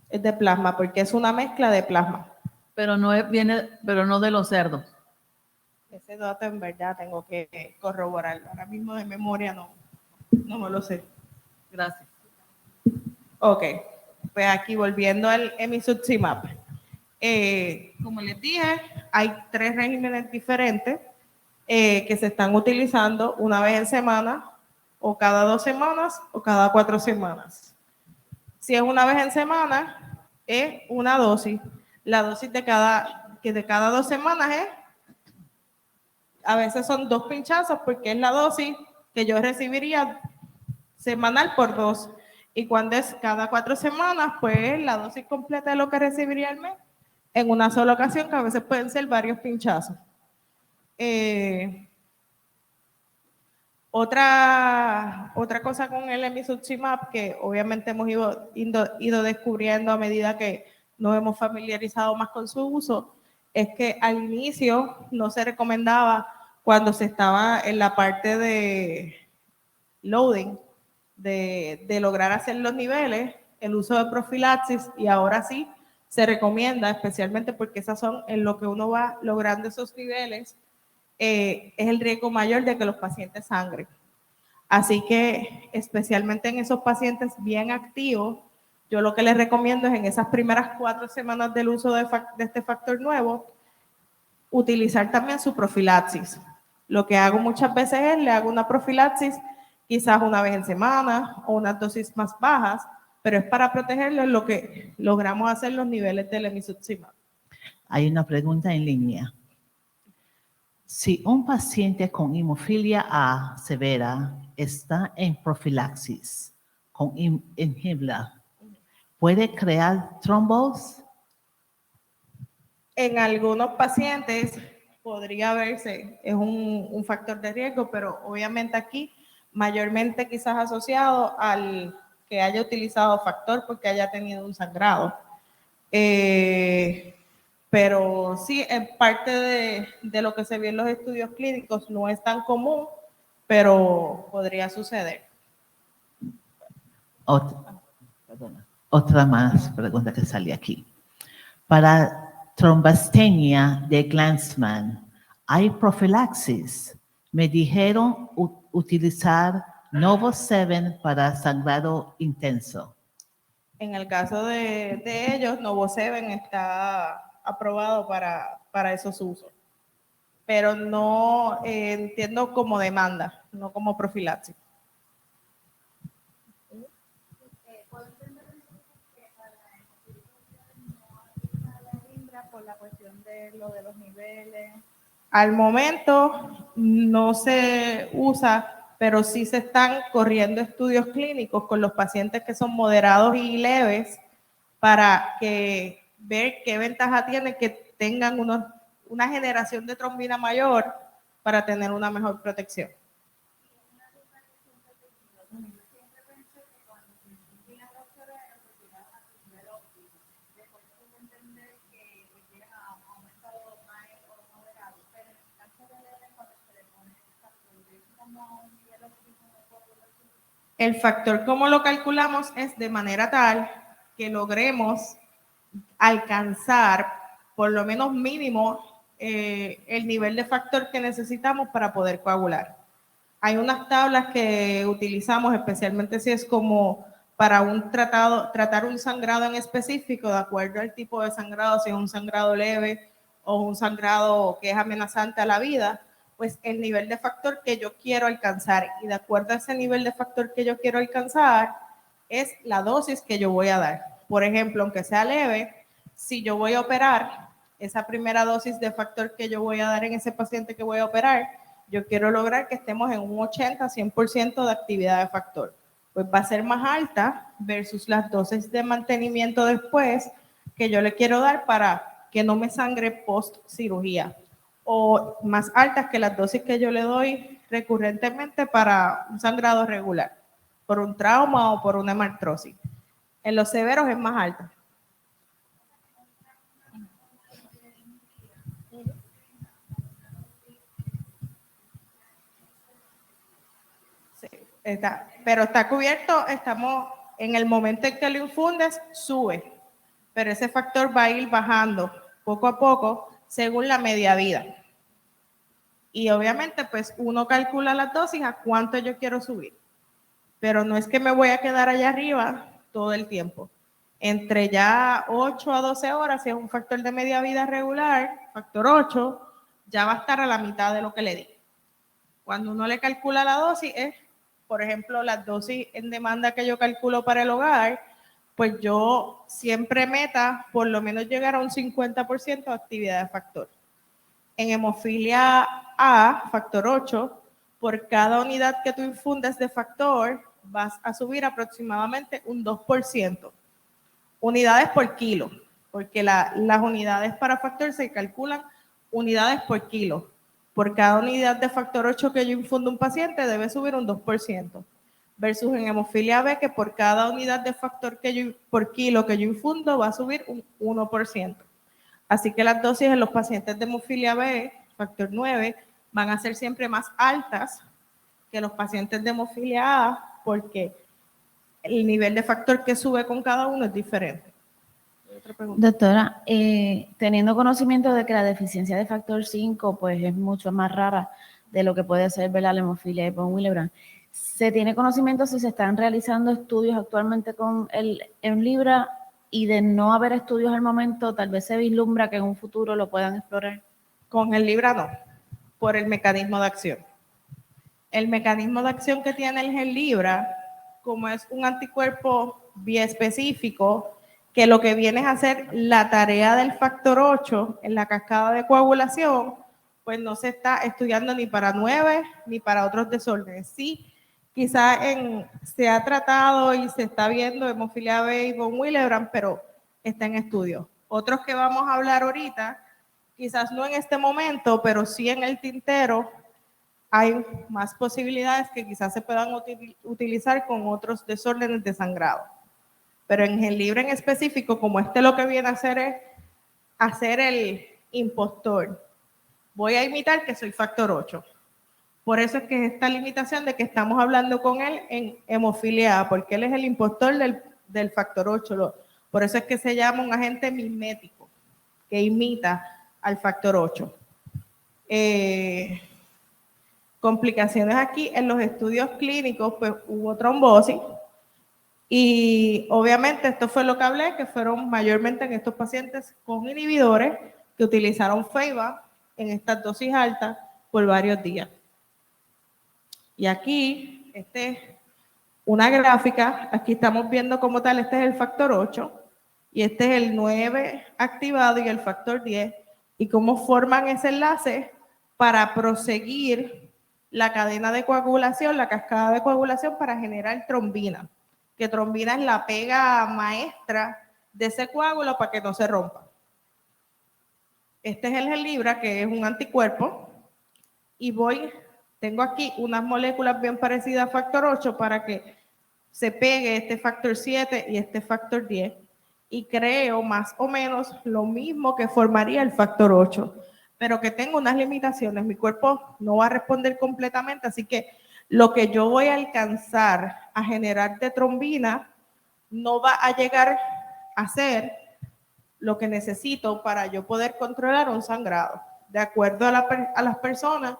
Es de plasma, porque es una mezcla de plasma. Pero no de los cerdos. Ese dato en verdad tengo que corroborarlo. Ahora mismo de memoria no me lo sé. Gracias. Ok, pues aquí volviendo al emisutzimab. Como les dije, hay 3 regímenes diferentes que se están utilizando una vez en semana, o cada 2 semanas, o cada 4 semanas. Si es una vez en semana, es una dosis. La dosis de cada 2 semanas a veces son 2 pinchazos, porque es la dosis que yo recibiría semanal por 2. Y cuando es cada 4 semanas, pues la dosis completa de lo que recibiría al mes en una sola ocasión, que a veces pueden ser varios pinchazos. Otra cosa con el emisutzimab, que obviamente hemos ido descubriendo a medida que nos hemos familiarizado más con su uso, es que al inicio no se recomendaba, cuando se estaba en la parte de loading, de lograr hacer los niveles, el uso de profilaxis, y ahora sí se recomienda, especialmente porque esas son en lo que uno va logrando esos niveles, es el riesgo mayor de que los pacientes sangren. Así que, especialmente en esos pacientes bien activos, yo lo que les recomiendo es, en esas primeras 4 semanas del uso de este factor nuevo, utilizar también su profilaxis. Lo que hago muchas veces es, le hago una profilaxis quizás una vez en semana o unas dosis más bajas, pero es para protegerlo en lo que logramos hacer los niveles del emisutzimab. Hay una pregunta en línea. Si un paciente con hemofilia A severa está en profilaxis con inhibla, ¿puede crear trombos? En algunos pacientes podría verse, es un factor de riesgo, pero obviamente aquí mayormente quizás asociado al que haya utilizado factor porque haya tenido un sangrado. Pero sí, en parte de lo que se vio en los estudios clínicos no es tan común, pero podría suceder. Otra más pregunta que sale aquí. Para trombastenia de Glanzmann, ¿hay profilaxis? Me dijeron utilizar Novo7 para sangrado intenso. En el caso de ellos, Novo7 está aprobado para esos usos, pero no entiendo como demanda, no como profilaxis. Por la cuestión de lo de los niveles. Al momento no se usa, pero sí se están corriendo estudios clínicos con los pacientes que son moderados y leves para ver qué ventaja tiene que tengan una generación de trombina mayor para tener una mejor protección. El factor, como lo calculamos, es de manera tal que logremos alcanzar por lo menos mínimo el nivel de factor que necesitamos para poder coagular. Hay unas tablas que utilizamos, especialmente si es como para tratar un sangrado en específico, de acuerdo al tipo de sangrado, si es un sangrado leve o un sangrado que es amenazante a la vida, pues el nivel de factor que yo quiero alcanzar, y de acuerdo a ese nivel de factor que yo quiero alcanzar, es la dosis que yo voy a dar. Por ejemplo, aunque sea leve, si yo voy a operar, esa primera dosis de factor que yo voy a dar en ese paciente que voy a operar, yo quiero lograr que estemos en un 80-100% de actividad de factor. Pues va a ser más alta versus las dosis de mantenimiento después que yo le quiero dar para que no me sangre post cirugía, o más altas que las dosis que yo le doy recurrentemente para un sangrado regular, por un trauma o por una hemartrosis. En los severos es más alta. Sí, pero está cubierto, estamos en el momento en que lo infundes, sube, pero ese factor va a ir bajando poco a poco según la media vida. Y obviamente, pues uno calcula las dosis a cuánto yo quiero subir, pero no es que me voy a quedar allá arriba todo el tiempo. Entre ya 8 a 12 horas, si es un factor de media vida regular, factor 8, ya va a estar a la mitad de lo que le di. Cuando uno le calcula la dosis, es, por ejemplo, las dosis en demanda que yo calculo para el hogar, pues yo siempre meta por lo menos llegar a un 50% de actividad de factor. En hemofilia A, factor 8, por cada unidad que tú infundes de factor, vas a subir aproximadamente un 2%. Unidades por kilo, porque las unidades para factor se calculan unidades por kilo. Por cada unidad de factor 8 que yo infundo un paciente, debe subir un 2%. Versus en hemofilia B, que por cada unidad de factor por kilo que yo infundo, va a subir un 1%. Así que las dosis en los pacientes de hemofilia B, factor 9, van a ser siempre más altas que los pacientes de hemofilia A, porque el nivel de factor que sube con cada uno es diferente. Otra pregunta. Doctora, teniendo conocimiento de que la deficiencia de factor 5 pues, es mucho más rara de lo que puede ser, ¿verdad?, la hemofilia de von Willebrand, ¿se tiene conocimiento si se están realizando estudios actualmente con el Hemlibra? Y de no haber estudios al momento, tal vez se vislumbra que en un futuro lo puedan explorar. Con el Hemlibra no, por el mecanismo de acción. El mecanismo de acción que tiene el Hemlibra, como es un anticuerpo biespecífico, que lo que viene es hacer la tarea del factor 8 en la cascada de coagulación, pues no se está estudiando ni para 9 ni para otros desórdenes. Sí, quizás se ha tratado y se está viendo hemofilia B y von Willebrand, pero está en estudio. Otros que vamos a hablar ahorita, quizás no en este momento, pero sí en el tintero, hay más posibilidades que quizás se puedan utilizar con otros desórdenes de sangrado. Pero en Hemlibra en específico, como lo que viene a hacer es hacer el impostor. Voy a imitar que soy factor 8. Por eso es que es esta limitación de que estamos hablando con él en hemofilia A, porque él es el impostor del factor 8. Por eso es que se llama un agente mimético, que imita al factor 8. Complicaciones aquí, en los estudios clínicos, pues hubo trombosis, y obviamente esto fue lo que hablé, que fueron mayormente en estos pacientes con inhibidores que utilizaron FEIBA en estas dosis altas por varios días. Y aquí, una gráfica, aquí estamos viendo como tal, este es el factor 8, y este es el 9 activado y el factor 10, y cómo forman ese enlace para proseguir la cadena de coagulación, la cascada de coagulación para generar trombina, que trombina es la pega maestra de ese coágulo para que no se rompa. Este es el Hemlibra, que es un anticuerpo, y tengo aquí unas moléculas bien parecidas a factor 8 para que se pegue este factor 7 y este factor 10, y creo más o menos lo mismo que formaría el factor 8, pero que tengo unas limitaciones. Mi cuerpo no va a responder completamente, así que lo que yo voy a alcanzar a generar de trombina no va a llegar a ser lo que necesito para yo poder controlar un sangrado. De acuerdo a las personas,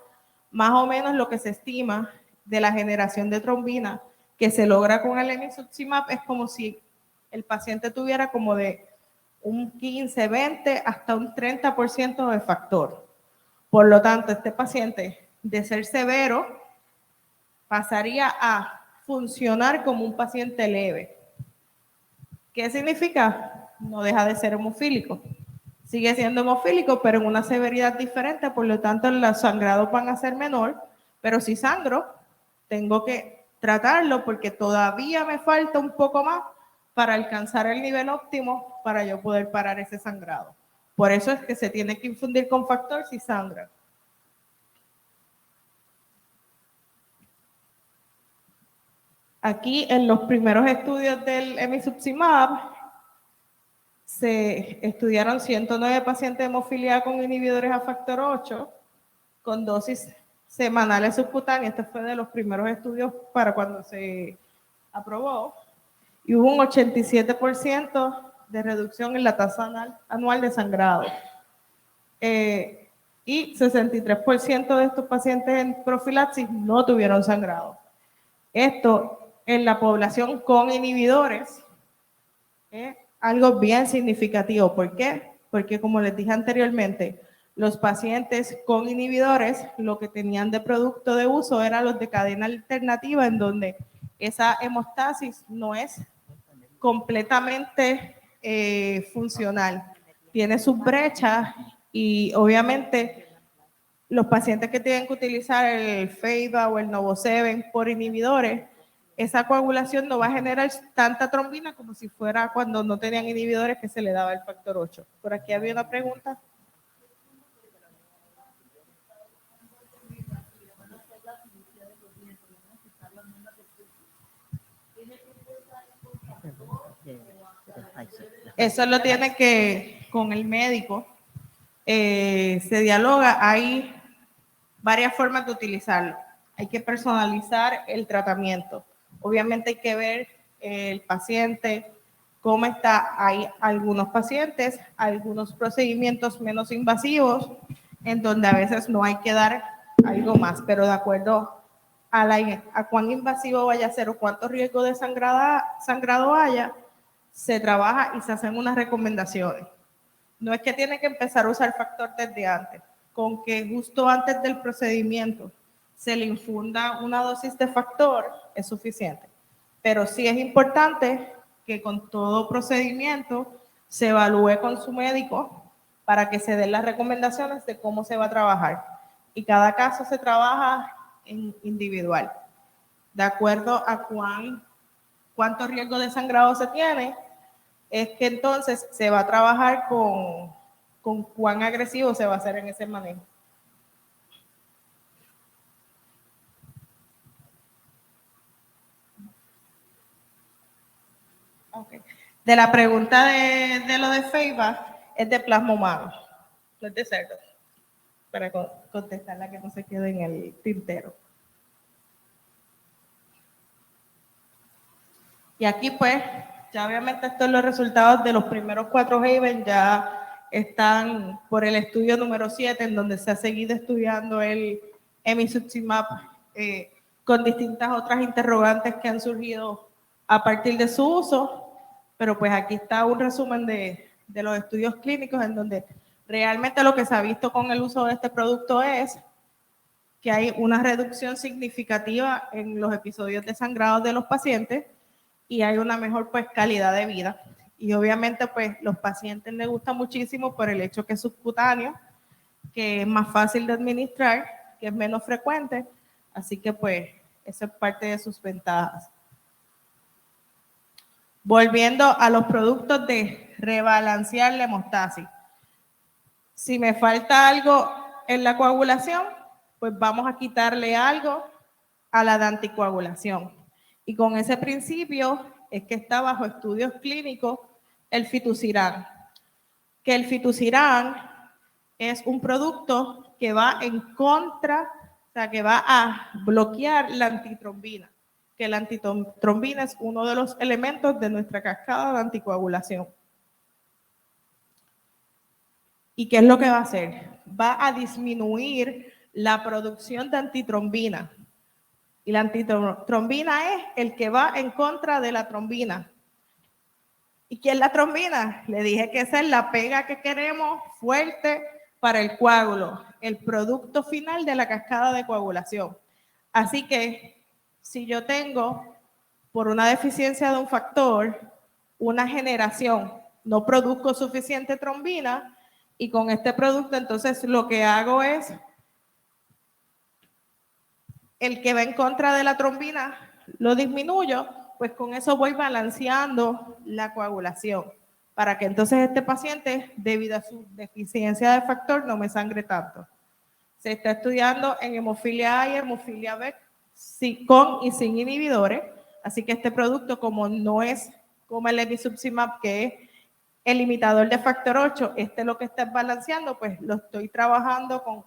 más o menos lo que se estima de la generación de trombina que se logra con el enizumab es como si el paciente tuviera como de un 15, 20 hasta un 30% de factor. Por lo tanto, este paciente, de ser severo, pasaría a funcionar como un paciente leve. ¿Qué significa? no deja de ser hemofílico. Sigue siendo hemofílico, pero en una severidad diferente, por lo tanto los sangrados van a ser menor, pero si sangro, tengo que tratarlo porque todavía me falta un poco más para alcanzar el nivel óptimo para yo poder parar ese sangrado. Por eso es que se tiene que infundir con factor si sangra. Aquí en los primeros estudios del emicizumab se estudiaron 109 pacientes de hemofilia con inhibidores a factor 8 con dosis semanales subcutáneas. Este fue de los primeros estudios para cuando se aprobó. Y hubo un 87% de reducción en la tasa anual de sangrado. Y 63% de estos pacientes en profilaxis no tuvieron sangrado. Esto en la población con inhibidores es algo bien significativo. ¿Por qué? Porque como les dije anteriormente, los pacientes con inhibidores lo que tenían de producto de uso eran los de cadena alternativa, en donde esa hemostasis no es completamente funcional. Tiene sus brechas y obviamente los pacientes que tienen que utilizar el FEIBA o el Novoseven por inhibidores, esa coagulación no va a generar tanta trombina como si fuera cuando no tenían inhibidores que se le daba el factor 8. Por aquí había una pregunta. Eso lo tiene que, con el médico, se dialoga. Hay varias formas de utilizarlo. Hay que personalizar el tratamiento. Obviamente hay que ver el paciente, cómo está. Hay algunos pacientes, algunos procedimientos menos invasivos, en donde a veces no hay que dar algo más, pero de acuerdo a cuán invasivo vaya a ser o cuánto riesgo de sangrado haya, se trabaja y se hacen unas recomendaciones. No es que tiene que empezar a usar factor desde antes, con que justo antes del procedimiento se le infunda una dosis de factor es suficiente. Pero sí es importante que con todo procedimiento se evalúe con su médico para que se den las recomendaciones de cómo se va a trabajar. Y cada caso se trabaja en individual. De acuerdo a cuánto riesgo de sangrado se tiene, es que entonces se va a trabajar con cuán agresivo se va a hacer en ese manejo. Okay. De la pregunta de lo de FEIBA, es de plasma humano, no es de cerdo, para contestarla que no se quede en el tintero. Y aquí pues, ya obviamente estos son los resultados de los primeros 4 Haven, ya están por el estudio número 7, en donde se ha seguido estudiando el emicizumab con distintas otras interrogantes que han surgido a partir de su uso, pero pues aquí está un resumen de los estudios clínicos en donde realmente lo que se ha visto con el uso de este producto es que hay una reducción significativa en los episodios de sangrado de los pacientes y hay una mejor pues calidad de vida. Y obviamente pues los pacientes les gusta muchísimo por el hecho que es subcutáneo, que es más fácil de administrar, que es menos frecuente, así que pues eso es parte de sus ventajas. Volviendo a los productos de rebalancear la hemostasis. Si me falta algo en la coagulación, pues vamos a quitarle algo a la de anticoagulación. Y con ese principio es que está bajo estudios clínicos el fitusiran. Que el fitusiran es un producto que va en contra, o sea, que va a bloquear la antitrombina. Que la antitrombina es uno de los elementos de nuestra cascada de anticoagulación. ¿Y qué es lo que va a hacer? Va a disminuir la producción de antitrombina. Y la antitrombina es el que va en contra de la trombina. ¿Y qué es la trombina? Le dije que esa es la pega que queremos fuerte para el coágulo, el producto final de la cascada de coagulación. Así que si yo tengo, por una deficiencia de un factor, una generación no produzco suficiente trombina y con este producto entonces lo que hago es el que va en contra de la trombina lo disminuyo, pues con eso voy balanceando la coagulación para que entonces este paciente, debido a su deficiencia de factor, no me sangre tanto. Se está estudiando en hemofilia A y hemofilia B con y sin inhibidores, así que este producto, como no es como el lebrikizumab, que es el limitador de factor 8, este es lo que está balanceando, pues lo estoy trabajando con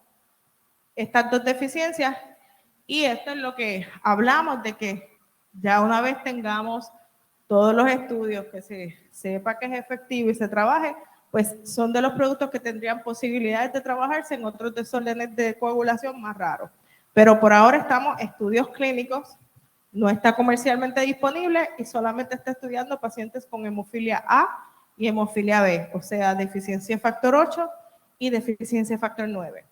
estas dos deficiencias. Y esto es lo que hablamos de que ya una vez tengamos todos los estudios, que se sepa que es efectivo y se trabaje, pues son de los productos que tendrían posibilidades de trabajarse en otros desórdenes de coagulación más raros. Pero por ahora estamos en estudios clínicos, no está comercialmente disponible y solamente está estudiando pacientes con hemofilia A y hemofilia B, o sea, deficiencia de factor 8 y deficiencia de factor 9.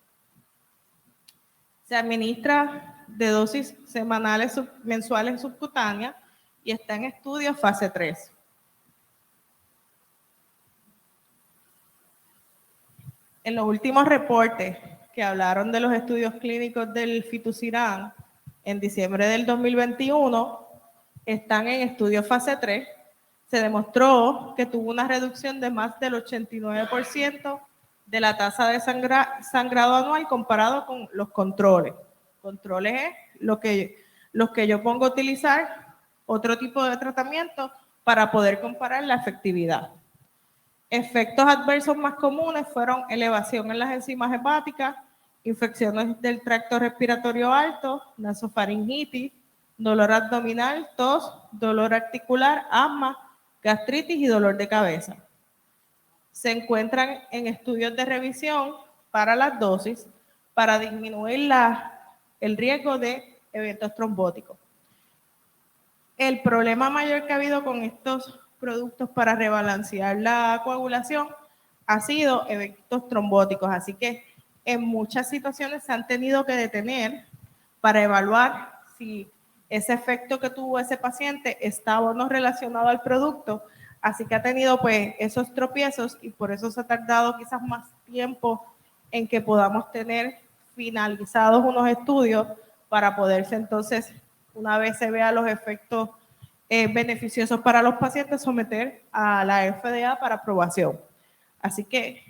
Se administra de dosis semanales mensuales subcutáneas y está en estudio fase 3. En los últimos reportes que hablaron de los estudios clínicos del fitusiran en diciembre del 2021, están en estudio fase 3. Se demostró que tuvo una reducción de más del 89% de la tasa de sangrado anual comparado con los controles. Controles es los que yo pongo a utilizar otro tipo de tratamiento para poder comparar la efectividad. Efectos adversos más comunes fueron elevación en las enzimas hepáticas, infecciones del tracto respiratorio alto, nasofaringitis, dolor abdominal, tos, dolor articular, asma, gastritis y dolor de cabeza. Se encuentran en estudios de revisión para las dosis para disminuir el riesgo de eventos trombóticos. El problema mayor que ha habido con estos productos para rebalancear la coagulación ha sido eventos trombóticos, así que en muchas situaciones se han tenido que detener para evaluar si ese efecto que tuvo ese paciente estaba o no relacionado al producto, así que ha tenido pues esos tropiezos y por eso se ha tardado quizás más tiempo en que podamos tener finalizados unos estudios para poderse entonces, una vez se vean los efectos beneficiosos para los pacientes, someter a la FDA para aprobación. Así que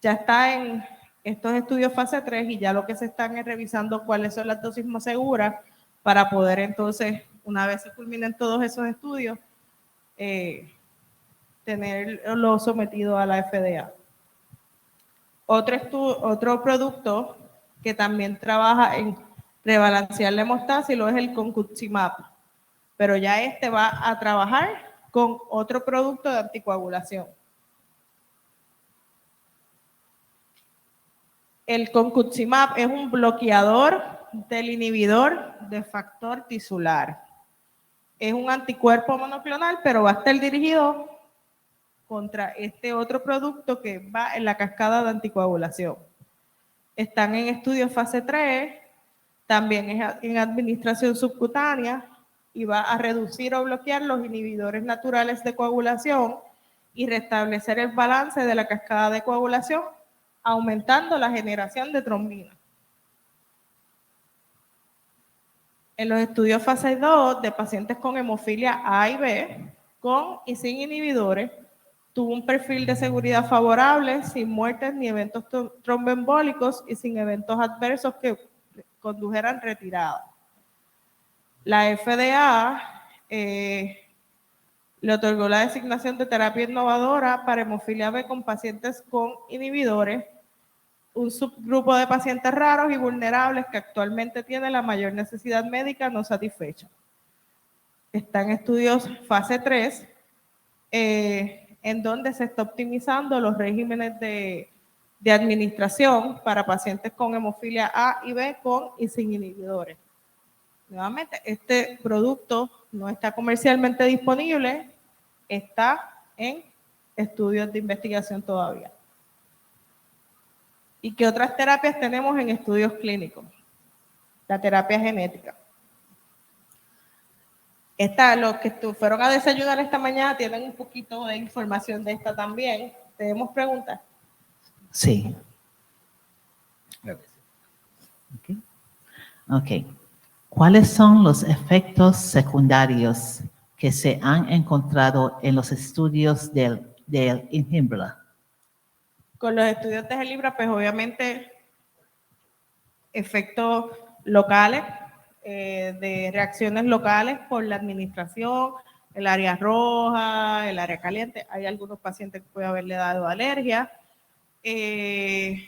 ya está en estos estudios fase 3 y ya lo que se están es revisando cuáles son las dosis más seguras para poder entonces, una vez se culminen todos esos estudios, tenerlo sometido a la FDA. Otro producto que también trabaja en rebalancear la hemostasis es el concutuzumab, pero ya este va a trabajar con otro producto de anticoagulación. El concutuzumab es un bloqueador del inhibidor de factor tisular. Es un anticuerpo monoclonal, pero va a estar dirigido contra este otro producto que va en la cascada de anticoagulación. Están en estudio fase 3, también es en administración subcutánea y va a reducir o bloquear los inhibidores naturales de coagulación y restablecer el balance de la cascada de coagulación, aumentando la generación de trombina. En los estudios fase 2 de pacientes con hemofilia A y B, con y sin inhibidores, tuvo un perfil de seguridad favorable, sin muertes ni eventos tromboembólicos y sin eventos adversos que condujeran retirada. La FDA le otorgó la designación de terapia innovadora para hemofilia B con pacientes con inhibidores, un subgrupo de pacientes raros y vulnerables que actualmente tiene la mayor necesidad médica no satisfecha. Está en estudios fase 3, en donde se está optimizando los regímenes de administración para pacientes con hemofilia A y B con y sin inhibidores. Nuevamente, este producto no está comercialmente disponible, está en estudios de investigación todavía. ¿Y qué otras terapias tenemos en estudios clínicos? La terapia genética. Los que fueron a desayunar esta mañana tienen un poquito de información de esta también. ¿Tenemos preguntas? Sí. Ok. ¿Cuáles son los efectos secundarios que se han encontrado en los estudios del Inhimbra? Con los estudios de Gelibra, pues obviamente efectos locales, de reacciones locales por la administración, el área roja, el área caliente. Hay algunos pacientes que puede haberle dado alergia. Se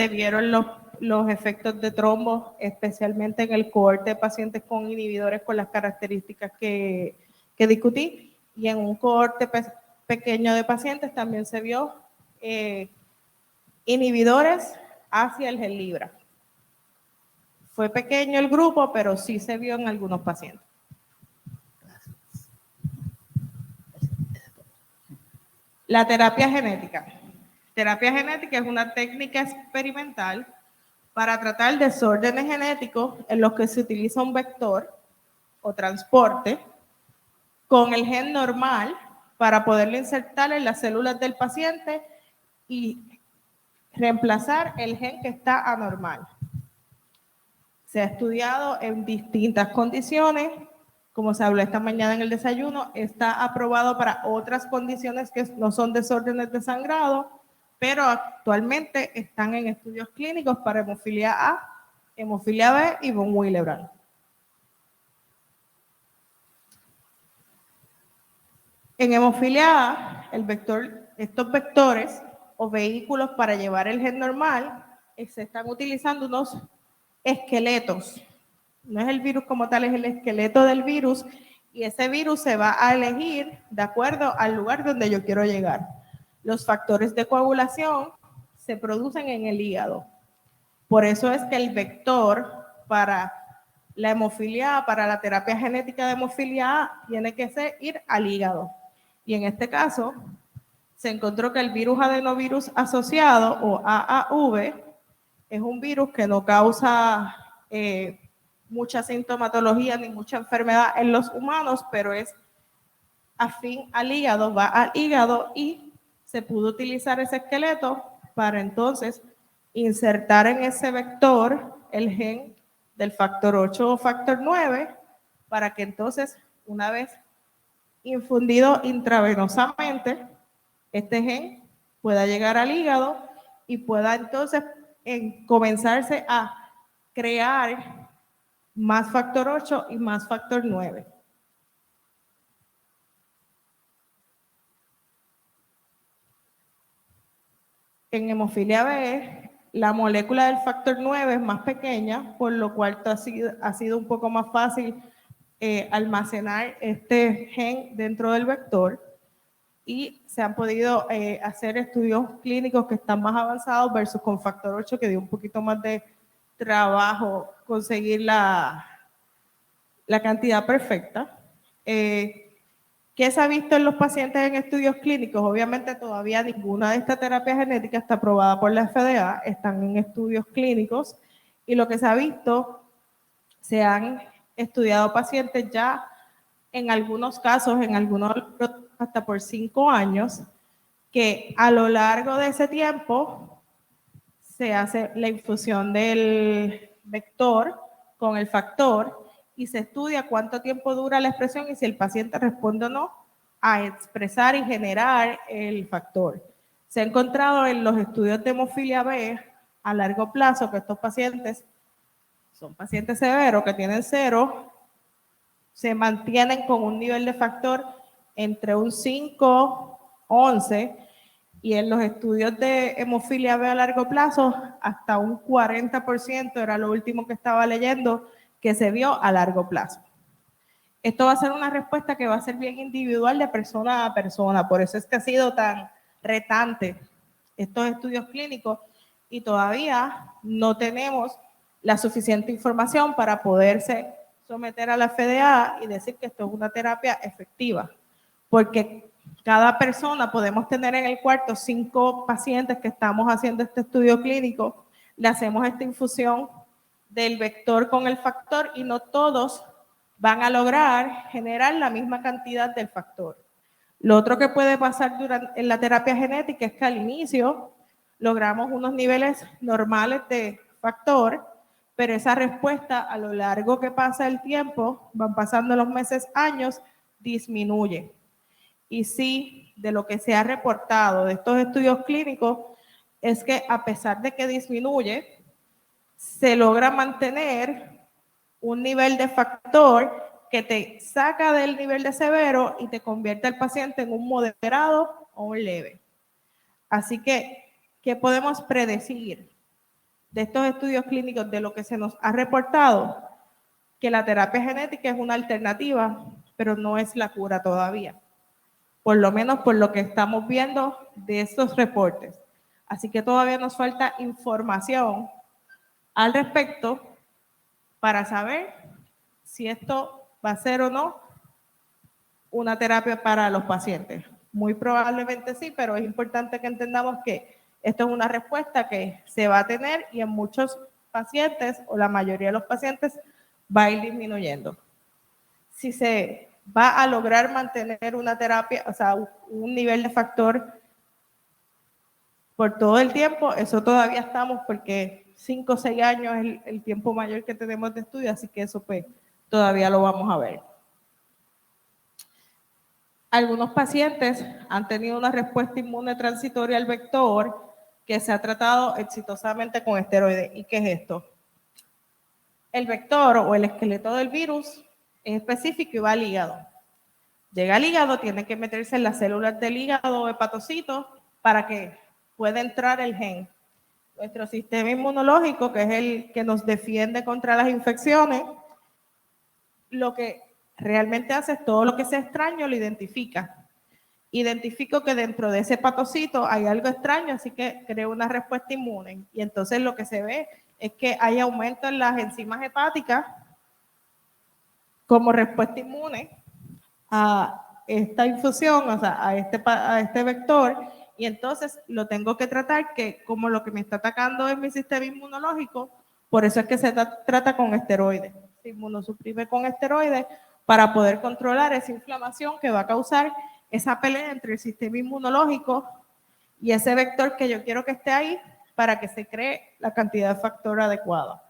vieron los efectos de trombos, especialmente en el cohorte de pacientes con inhibidores con las características que discutí, y en un cohorte pequeño de pacientes también se vio inhibidores hacia el Gelibra. Fue pequeño el grupo, pero sí se vio en algunos pacientes. La terapia genética. Terapia genética es una técnica experimental para tratar desórdenes genéticos en los que se utiliza un vector o transporte con el gen normal para poderlo insertar en las células del paciente y reemplazar el gen que está anormal. Se ha estudiado en distintas condiciones, como se habló esta mañana en el desayuno, está aprobado para otras condiciones que no son desórdenes de sangrado, pero actualmente están en estudios clínicos para hemofilia A, hemofilia B y von Willebrand. En hemofilia A, estos vectores o vehículos para llevar el gen normal, se están utilizando unos esqueletos. No es el virus como tal, es el esqueleto del virus, y ese virus se va a elegir de acuerdo al lugar donde yo quiero llegar. Los factores de coagulación se producen en el hígado. Por eso es que el vector para la hemofilia A, para la terapia genética de hemofilia A, tiene que ir al hígado. Y en este caso, se encontró que el virus adenovirus asociado, o AAV, es un virus que no causa mucha sintomatología ni mucha enfermedad en los humanos, pero es afín al hígado, va al hígado, y se pudo utilizar ese esqueleto para entonces insertar en ese vector el gen del factor 8 o factor 9, para que entonces, una vez infundido intravenosamente, este gen pueda llegar al hígado y pueda entonces comenzarse a crear más factor 8 y más factor 9. En hemofilia B, la molécula del factor 9 es más pequeña, por lo cual ha sido un poco más fácil almacenar este gen dentro del vector, y se han podido hacer estudios clínicos que están más avanzados versus con factor 8, que dio un poquito más de trabajo conseguir la cantidad perfecta. ¿Qué se ha visto en los pacientes en estudios clínicos? Obviamente todavía ninguna de estas terapias genéticas está aprobada por la FDA, están en estudios clínicos, y lo que se ha visto, se han estudiado pacientes ya en algunos casos, en algunos hasta por 5 años, que a lo largo de ese tiempo se hace la infusión del vector con el factor y se estudia cuánto tiempo dura la expresión y si el paciente responde o no a expresar y generar el factor. Se ha encontrado en los estudios de hemofilia B a largo plazo que estos pacientes son pacientes severos que tienen 0, se mantienen con un nivel de factor entre un 5, 11, y en los estudios de hemofilia B a largo plazo, hasta un 40% era lo último que estaba leyendo que se vio a largo plazo. Esto va a ser una respuesta que va a ser bien individual de persona a persona, por eso es que ha sido tan retante estos estudios clínicos y todavía no tenemos la suficiente información para poderse someter a la FDA y decir que esto es una terapia efectiva, porque cada persona podemos tener en el cuarto 5 pacientes que estamos haciendo este estudio clínico, le hacemos esta infusión del vector con el factor y no todos van a lograr generar la misma cantidad del factor. Lo otro que puede pasar en la terapia genética es que al inicio logramos unos niveles normales de factor, pero esa respuesta a lo largo que pasa el tiempo, van pasando los meses, años, disminuye. Y sí, de lo que se ha reportado de estos estudios clínicos, es que a pesar de que disminuye, se logra mantener un nivel de factor que te saca del nivel de severo y te convierte al paciente en un moderado o un leve. Así que, ¿qué podemos predecir de estos estudios clínicos, de lo que se nos ha reportado? Que la terapia genética es una alternativa, pero no es la cura todavía. Por lo menos por lo que estamos viendo de estos reportes. Así que todavía nos falta información al respecto para saber si esto va a ser o no una terapia para los pacientes. Muy probablemente sí, pero es importante que entendamos que esto es una respuesta que se va a tener y en muchos pacientes, o la mayoría de los pacientes, va a ir disminuyendo. Si se va a lograr mantener una terapia, o sea, un nivel de factor por todo el tiempo, eso todavía estamos, porque 5 o 6 años es el tiempo mayor que tenemos de estudio, así que eso pues todavía lo vamos a ver. Algunos pacientes han tenido una respuesta inmune transitoria al vector que se ha tratado exitosamente con esteroides. ¿Y qué es esto? El vector o el esqueleto del virus es específico y va al hígado. Llega al hígado, tiene que meterse en las células del hígado hepatocitos para que pueda entrar el gen. Nuestro sistema inmunológico, que es el que nos defiende contra las infecciones, lo que realmente hace es todo lo que sea extraño, lo identifica. Identifico que dentro de ese hepatocito hay algo extraño, así que creo una respuesta inmune. Y entonces lo que se ve es que hay aumento en las enzimas hepáticas como respuesta inmune a esta infusión, o sea, a este vector, y entonces lo tengo que tratar, que como lo que me está atacando es mi sistema inmunológico, por eso es que se trata con esteroides. Se inmunosuprime con esteroides para poder controlar esa inflamación que va a causar esa pelea entre el sistema inmunológico y ese vector que yo quiero que esté ahí para que se cree la cantidad de factor adecuada.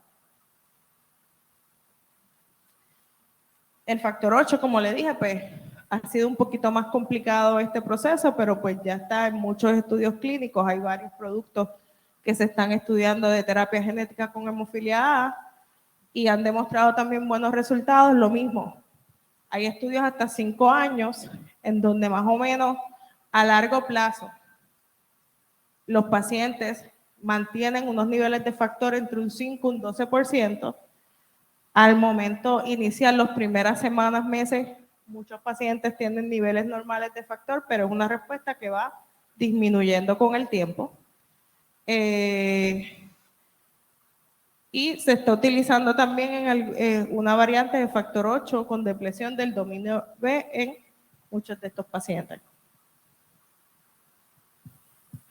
El factor 8, como le dije, pues ha sido un poquito más complicado este proceso, pero pues ya está en muchos estudios clínicos. Hay varios productos que se están estudiando de terapia genética con hemofilia A y han demostrado también buenos resultados. Lo mismo, hay estudios hasta 5 años en donde más o menos a largo plazo los pacientes mantienen unos niveles de factor entre un 5 y un 12%. Al momento inicial, las primeras semanas, meses, muchos pacientes tienen niveles normales de factor, pero es una respuesta que va disminuyendo con el tiempo. Y se está utilizando también en una variante de factor 8 con depresión del dominio B en muchos de estos pacientes.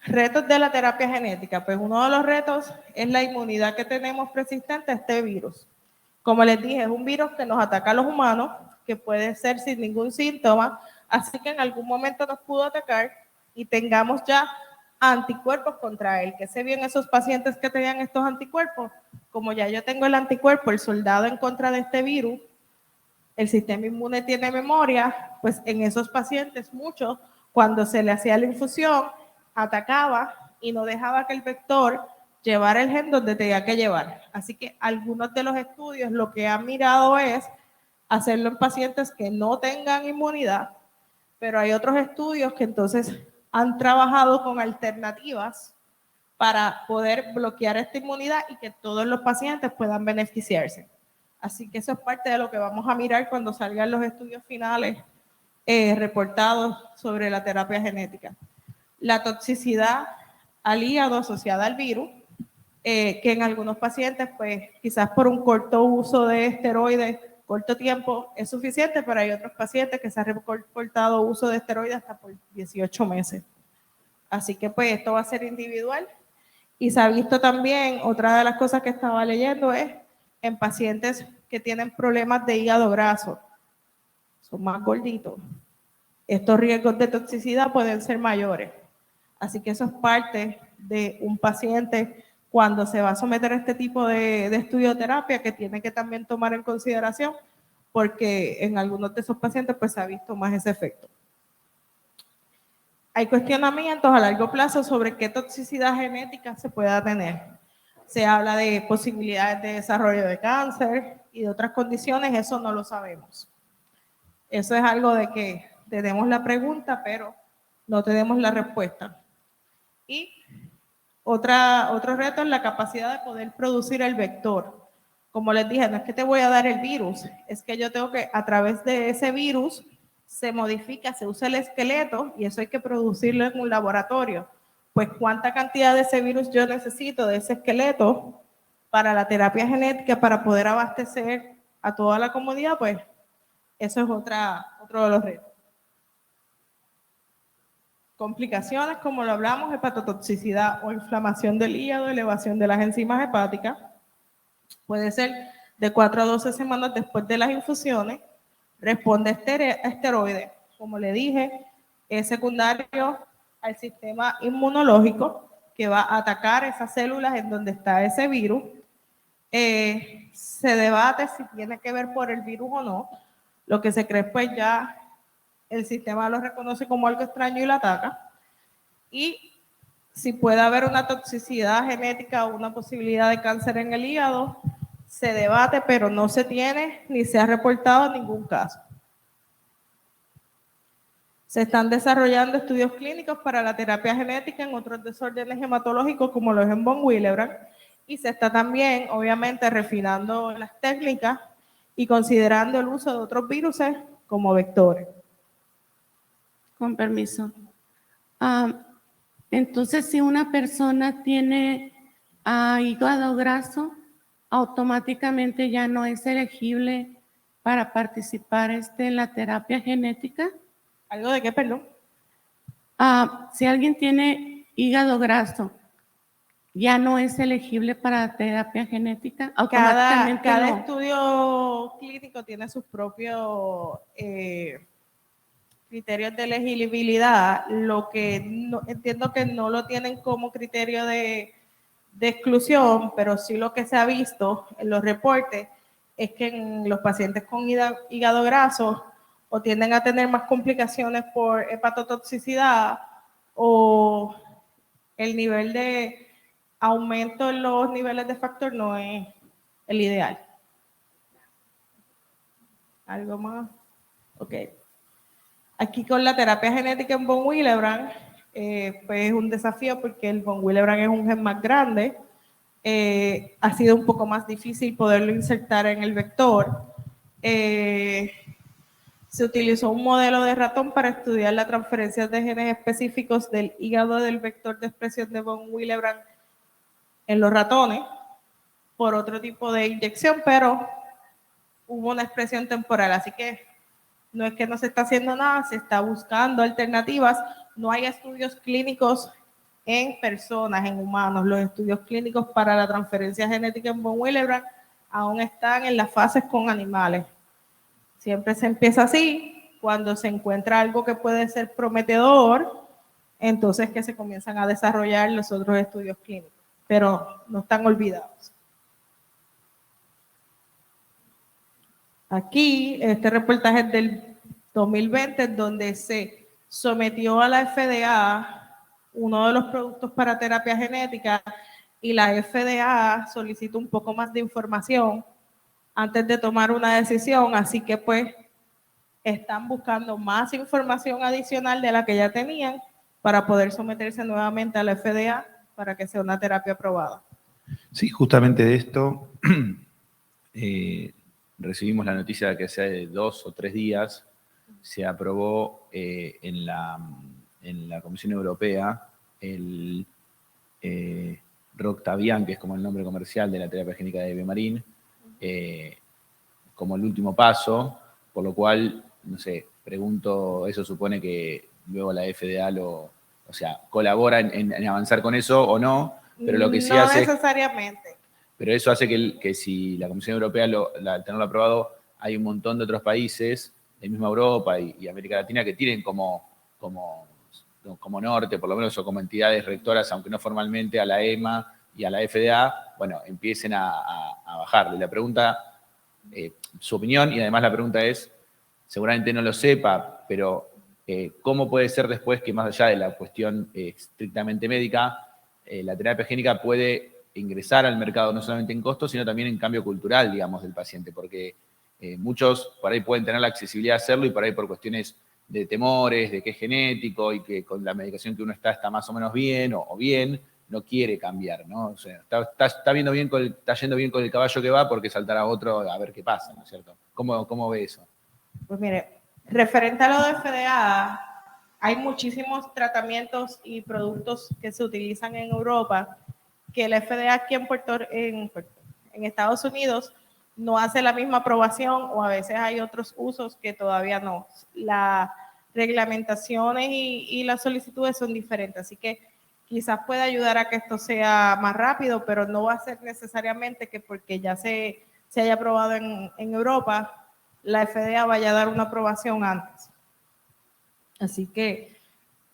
Retos de la terapia genética. Pues uno de los retos es la inmunidad que tenemos persistente a este virus. Como les dije, es un virus que nos ataca a los humanos, que puede ser sin ningún síntoma, así que en algún momento nos pudo atacar y tengamos ya anticuerpos contra él. Que sé bien esos pacientes que tenían estos anticuerpos, como ya yo tengo el anticuerpo, el soldado en contra de este virus, el sistema inmune tiene memoria, pues en esos pacientes muchos, cuando se le hacía la infusión, atacaba y no dejaba que el vector llevar el gen donde tenía que llevar. Así que algunos de los estudios lo que han mirado es hacerlo en pacientes que no tengan inmunidad, pero hay otros estudios que entonces han trabajado con alternativas para poder bloquear esta inmunidad y que todos los pacientes puedan beneficiarse. Así que eso es parte de lo que vamos a mirar cuando salgan los estudios finales reportados sobre la terapia genética. La toxicidad al hígado asociada al virus, que en algunos pacientes, pues quizás por un corto uso de esteroides, corto tiempo es suficiente, pero hay otros pacientes que se han reportado uso de esteroides hasta por 18 meses. Así que pues esto va a ser individual. Y se ha visto también, otra de las cosas que estaba leyendo es en pacientes que tienen problemas de hígado graso, son más gorditos, estos riesgos de toxicidad pueden ser mayores. Así que eso es parte de un paciente cuando se va a someter a este tipo de estudioterapia que tiene que también tomar en consideración, porque en algunos de esos pacientes pues se ha visto más ese efecto. Hay cuestionamientos a largo plazo sobre qué toxicidad genética se pueda tener. Se habla de posibilidades de desarrollo de cáncer y de otras condiciones, eso no lo sabemos. Eso es algo de que tenemos la pregunta, pero no tenemos la respuesta. Y otro reto es la capacidad de poder producir el vector. Como les dije, no es que te voy a dar el virus, es que yo tengo que, a través de ese virus, se modifica, se usa el esqueleto y eso hay que producirlo en un laboratorio. Pues cuánta cantidad de ese virus yo necesito, de ese esqueleto, para la terapia genética, para poder abastecer a toda la comunidad, pues eso es otro de los retos. Complicaciones, como lo hablamos, hepatotoxicidad o inflamación del hígado, elevación de las enzimas hepáticas. Puede ser de 4 a 12 semanas después de las infusiones. Responde a esteroides. Como le dije, es secundario al sistema inmunológico que va a atacar esas células en donde está ese virus. Se debate si tiene que ver por el virus o no. Lo que se cree, pues ya el sistema lo reconoce como algo extraño y lo ataca. Y si puede haber una toxicidad genética o una posibilidad de cáncer en el hígado, se debate, pero no se tiene ni se ha reportado ningún caso. Se están desarrollando estudios clínicos para la terapia genética en otros desórdenes hematológicos como los en von Willebrand y se está también, obviamente, refinando las técnicas y considerando el uso de otros virus como vectores. Con permiso. Entonces, si una persona tiene hígado graso, automáticamente ya no es elegible para participar en la terapia genética. ¿Algo de qué, perdón? Si alguien tiene hígado graso, ya no es elegible para terapia genética. Automáticamente cada no. estudio clínico tiene sus propios criterios de elegibilidad. Lo que entiendo que no lo tienen como criterio de exclusión, pero sí lo que se ha visto en los reportes es que en los pacientes con hígado graso o tienden a tener más complicaciones por hepatotoxicidad o el nivel de aumento en los niveles de factor no es el ideal. ¿Algo más? Ok. Aquí con la terapia genética en von Willebrand, pues es un desafío porque el von Willebrand es un gen más grande. Ha sido un poco más difícil poderlo insertar en el vector. Se utilizó un modelo de ratón para estudiar la transferencia de genes específicos del hígado del vector de expresión de von Willebrand en los ratones por otro tipo de inyección, pero hubo una expresión temporal, así que no es que no se está haciendo nada, se está buscando alternativas. No hay estudios clínicos en personas, en humanos. Los estudios clínicos para la transferencia genética en von Willebrand aún están en las fases con animales. Siempre se empieza así, cuando se encuentra algo que puede ser prometedor, entonces que se comienzan a desarrollar los otros estudios clínicos, pero no están olvidados. Aquí, este reportaje es del 2020, donde se sometió a la FDA uno de los productos para terapia genética y la FDA solicitó un poco más de información antes de tomar una decisión, así que pues están buscando más información adicional de la que ya tenían para poder someterse nuevamente a la FDA para que sea una terapia aprobada. Sí, justamente de esto recibimos la noticia de que hace 2 o 3 días se aprobó en la Comisión Europea el Roctavian, que es como el nombre comercial de la terapia génica de Biomarin, como el último paso, por lo cual, no sé, pregunto, ¿eso supone que luego la FDA colabora en avanzar con eso o no? Pero lo que sí no hace... necesariamente. pero eso hace que si la Comisión Europea, al tenerlo aprobado, hay un montón de otros países, de misma Europa y América Latina, que tienen como norte, por lo menos, o como entidades rectoras, aunque no formalmente, a la EMA y a la FDA, bueno, empiecen a bajarle. La pregunta, su opinión, y además la pregunta es, seguramente no lo sepa, pero ¿cómo puede ser después que más allá de la cuestión estrictamente médica, la terapia génica puede ingresar al mercado no solamente en costo, sino también en cambio cultural, digamos, del paciente? Porque muchos por ahí pueden tener la accesibilidad de hacerlo y por ahí por cuestiones de temores, de que es genético y que con la medicación que uno está más o menos bien o bien, no quiere cambiar, ¿no? O sea, está yendo bien con el caballo que va porque saltará otro a ver qué pasa, ¿no es cierto? ¿Cómo ve eso? Pues mire, referente a lo de FDA, hay muchísimos tratamientos y productos que se utilizan en Europa que el FDA aquí en Estados Unidos no hace la misma aprobación, o a veces hay otros usos que todavía no. Las reglamentaciones y las solicitudes son diferentes, así que quizás pueda ayudar a que esto sea más rápido, pero no va a ser necesariamente que porque ya se haya aprobado en Europa, la FDA vaya a dar una aprobación antes. Así que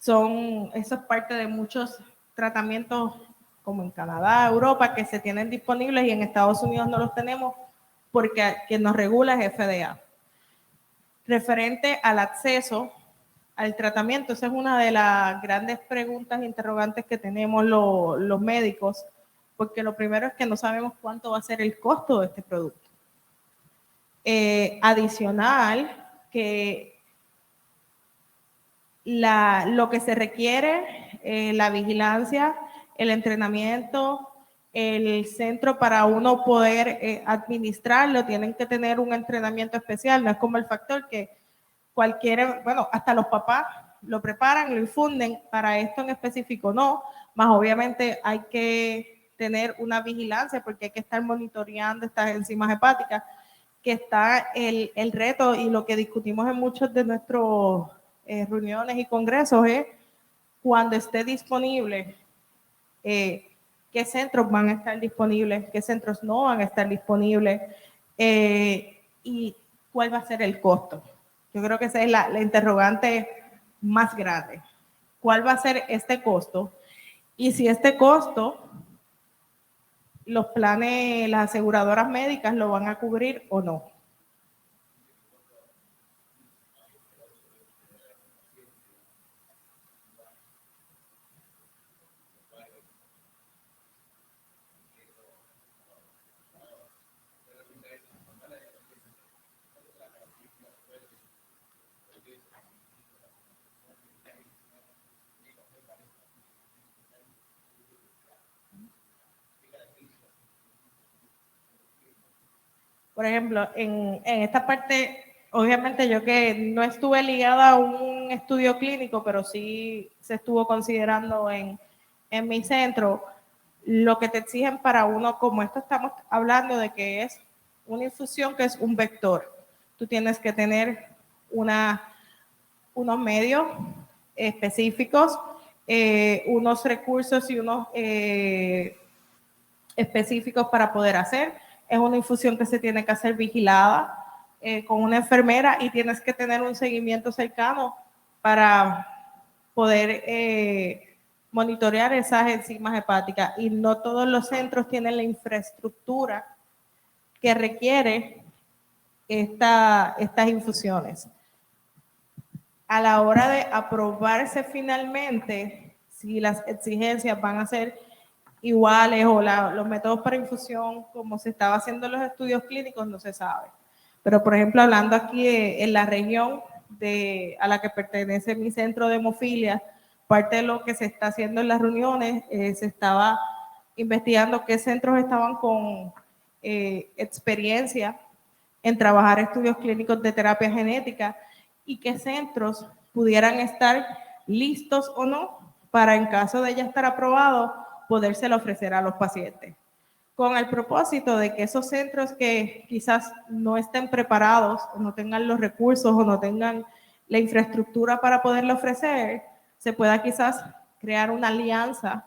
eso es parte de muchos tratamientos como en Canadá, Europa, que se tienen disponibles y en Estados Unidos no los tenemos porque quien nos regula es FDA. Referente al acceso al tratamiento, esa es una de las grandes preguntas e interrogantes que tenemos los médicos, porque lo primero es que no sabemos cuánto va a ser el costo de este producto. Adicional, que lo que se requiere, la vigilancia, el entrenamiento, el centro para uno poder administrarlo, tienen que tener un entrenamiento especial, no es como el factor que hasta los papás lo preparan, lo infunden, para esto en específico no, más obviamente hay que tener una vigilancia porque hay que estar monitoreando estas enzimas hepáticas, que está el reto y lo que discutimos en muchos de nuestros reuniones y congresos es cuando esté disponible, qué centros van a estar disponibles, qué centros no van a estar disponibles y cuál va a ser el costo. Yo creo que esa es la interrogante más grande. ¿Cuál va a ser este costo? Y si este costo, los planes, las aseguradoras médicas lo van a cubrir o no. Por ejemplo, en esta parte, obviamente yo que no estuve ligada a un estudio clínico, pero sí se estuvo considerando en mi centro, lo que te exigen para uno, como esto estamos hablando de que es una infusión que es un vector, tú tienes que tener unos medios específicos, unos recursos y unos específicos para poder hacer. Es una infusión que se tiene que hacer vigilada con una enfermera y tienes que tener un seguimiento cercano para poder monitorear esas enzimas hepáticas. Y no todos los centros tienen la infraestructura que requiere estas infusiones. A la hora de aprobarse finalmente, si las exigencias van a ser iguales o los métodos para infusión como se estaba haciendo en los estudios clínicos, no se sabe. Pero, por ejemplo, hablando aquí en la región a la que pertenece mi centro de hemofilia, parte de lo que se está haciendo en las reuniones, se estaba investigando qué centros estaban con experiencia en trabajar estudios clínicos de terapia genética y qué centros pudieran estar listos o no para, en caso de ya estar aprobado, podérselo ofrecer a los pacientes, con el propósito de que esos centros que quizás no estén preparados o no tengan los recursos o no tengan la infraestructura para poderlo ofrecer, se pueda quizás crear una alianza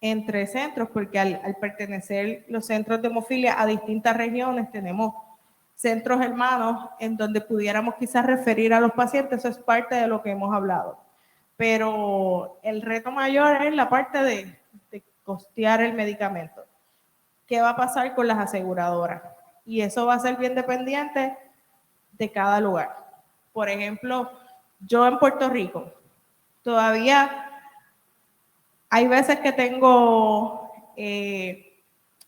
entre centros, porque al pertenecer los centros de hemofilia a distintas regiones, tenemos centros hermanos en donde pudiéramos quizás referir a los pacientes. Eso es parte de lo que hemos hablado. Pero el reto mayor es la parte de costear el medicamento. ¿Qué va a pasar con las aseguradoras? Y eso va a ser bien dependiente de cada lugar. Por ejemplo, yo en Puerto Rico, todavía hay veces que tengo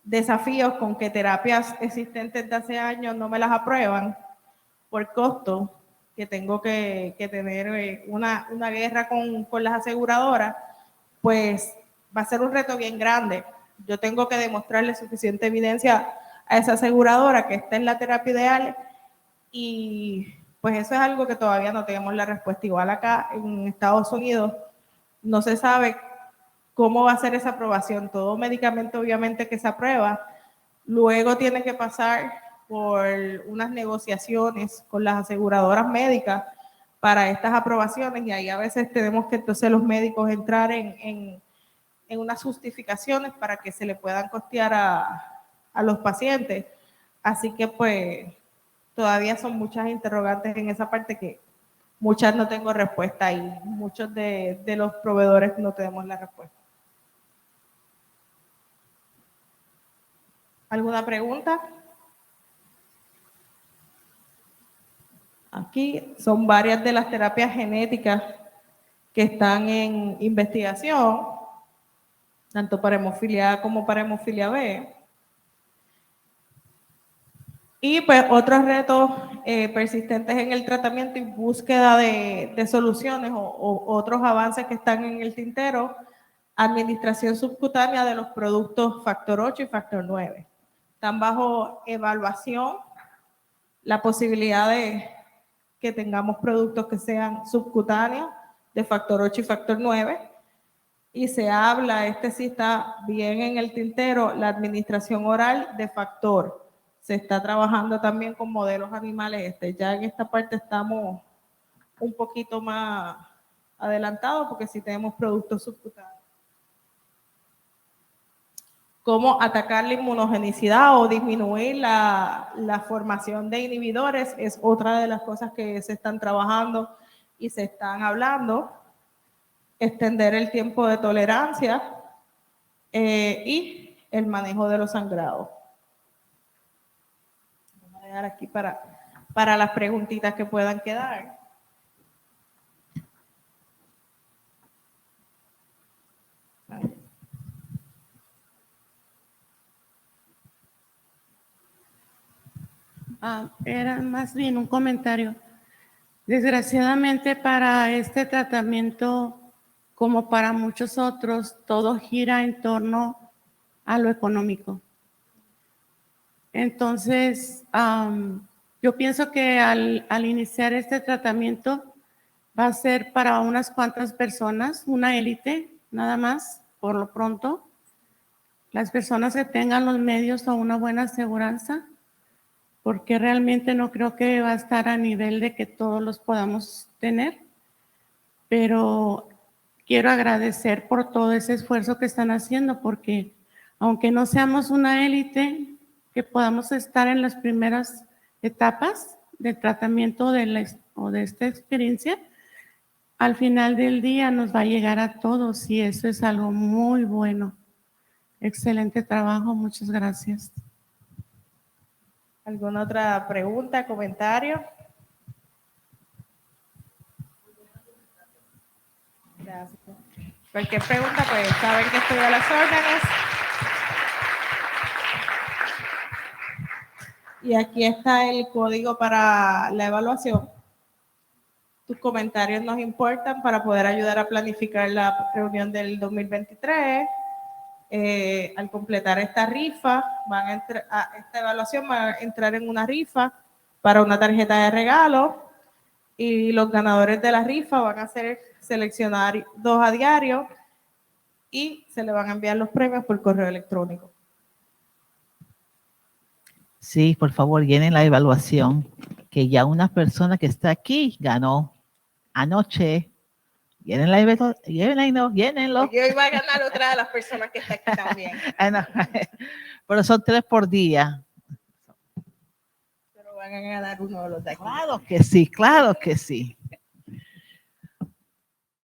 desafíos con que terapias existentes de hace años no me las aprueban por costo, que tengo que tener una guerra con las aseguradoras, pues va a ser un reto bien grande. Yo tengo que demostrarle suficiente evidencia a esa aseguradora que está en la terapia ideal, y pues eso es algo que todavía no tenemos la respuesta. Igual acá en Estados Unidos no se sabe cómo va a ser esa aprobación. Todo medicamento obviamente que se aprueba, luego tiene que pasar por unas negociaciones con las aseguradoras médicas para estas aprobaciones, y ahí a veces tenemos que entonces los médicos entrar en unas justificaciones para que se le puedan costear a los pacientes. Así que pues todavía son muchas interrogantes en esa parte, que muchas no tengo respuesta, y muchos de los proveedores no tenemos la respuesta. ¿Alguna pregunta? Aquí son varias de las terapias genéticas que están en investigación, tanto para hemofilia A como para hemofilia B. Y pues otros retos persistentes en el tratamiento y búsqueda de soluciones o otros avances que están en el tintero: administración subcutánea de los productos factor 8 y factor 9. Están bajo evaluación la posibilidad de que tengamos productos que sean subcutáneos de factor 8 y factor 9. Y se habla, sí está bien en el tintero, la administración oral de factor. Se está trabajando también con modelos animales. Ya en esta parte estamos un poquito más adelantados, porque sí tenemos productos subcutáneos. Cómo atacar la inmunogenicidad o disminuir la formación de inhibidores es otra de las cosas que se están trabajando y se están hablando. Extender el tiempo de tolerancia y el manejo de los sangrados. Vamos a dejar aquí para las preguntitas que puedan quedar. Era más bien un comentario. Desgraciadamente, para este tratamiento, como para muchos otros, todo gira en torno a lo económico. Entonces, yo pienso que al iniciar este tratamiento va a ser para unas cuantas personas, una élite, nada más, por lo pronto. Las personas que tengan los medios o una buena aseguranza, porque realmente no creo que va a estar a nivel de que todos los podamos tener, pero quiero agradecer por todo ese esfuerzo que están haciendo, porque aunque no seamos una élite, que podamos estar en las primeras etapas del tratamiento de esta experiencia, al final del día nos va a llegar a todos, y eso es algo muy bueno. Excelente trabajo, muchas gracias. ¿Alguna otra pregunta, comentario? Gracias. Cualquier pregunta, pues saben que estoy a las órdenes. Y aquí está el código para la evaluación. Tus comentarios nos importan para poder ayudar a planificar la reunión del 2023. Al completar esta rifa, esta evaluación va a entrar en una rifa para una tarjeta de regalo, y los ganadores de la rifa van a ser seleccionar 2 a diario y se le van a enviar los premios por correo electrónico. Sí, por favor, llenen la evaluación, que ya una persona que está aquí ganó anoche Llénenla y no, llénenlo. Yo iba a ganar otra de las personas que está aquí también. No, pero son 3 por día. Pero van a ganar uno de los de aquí. Claro que sí, claro que sí.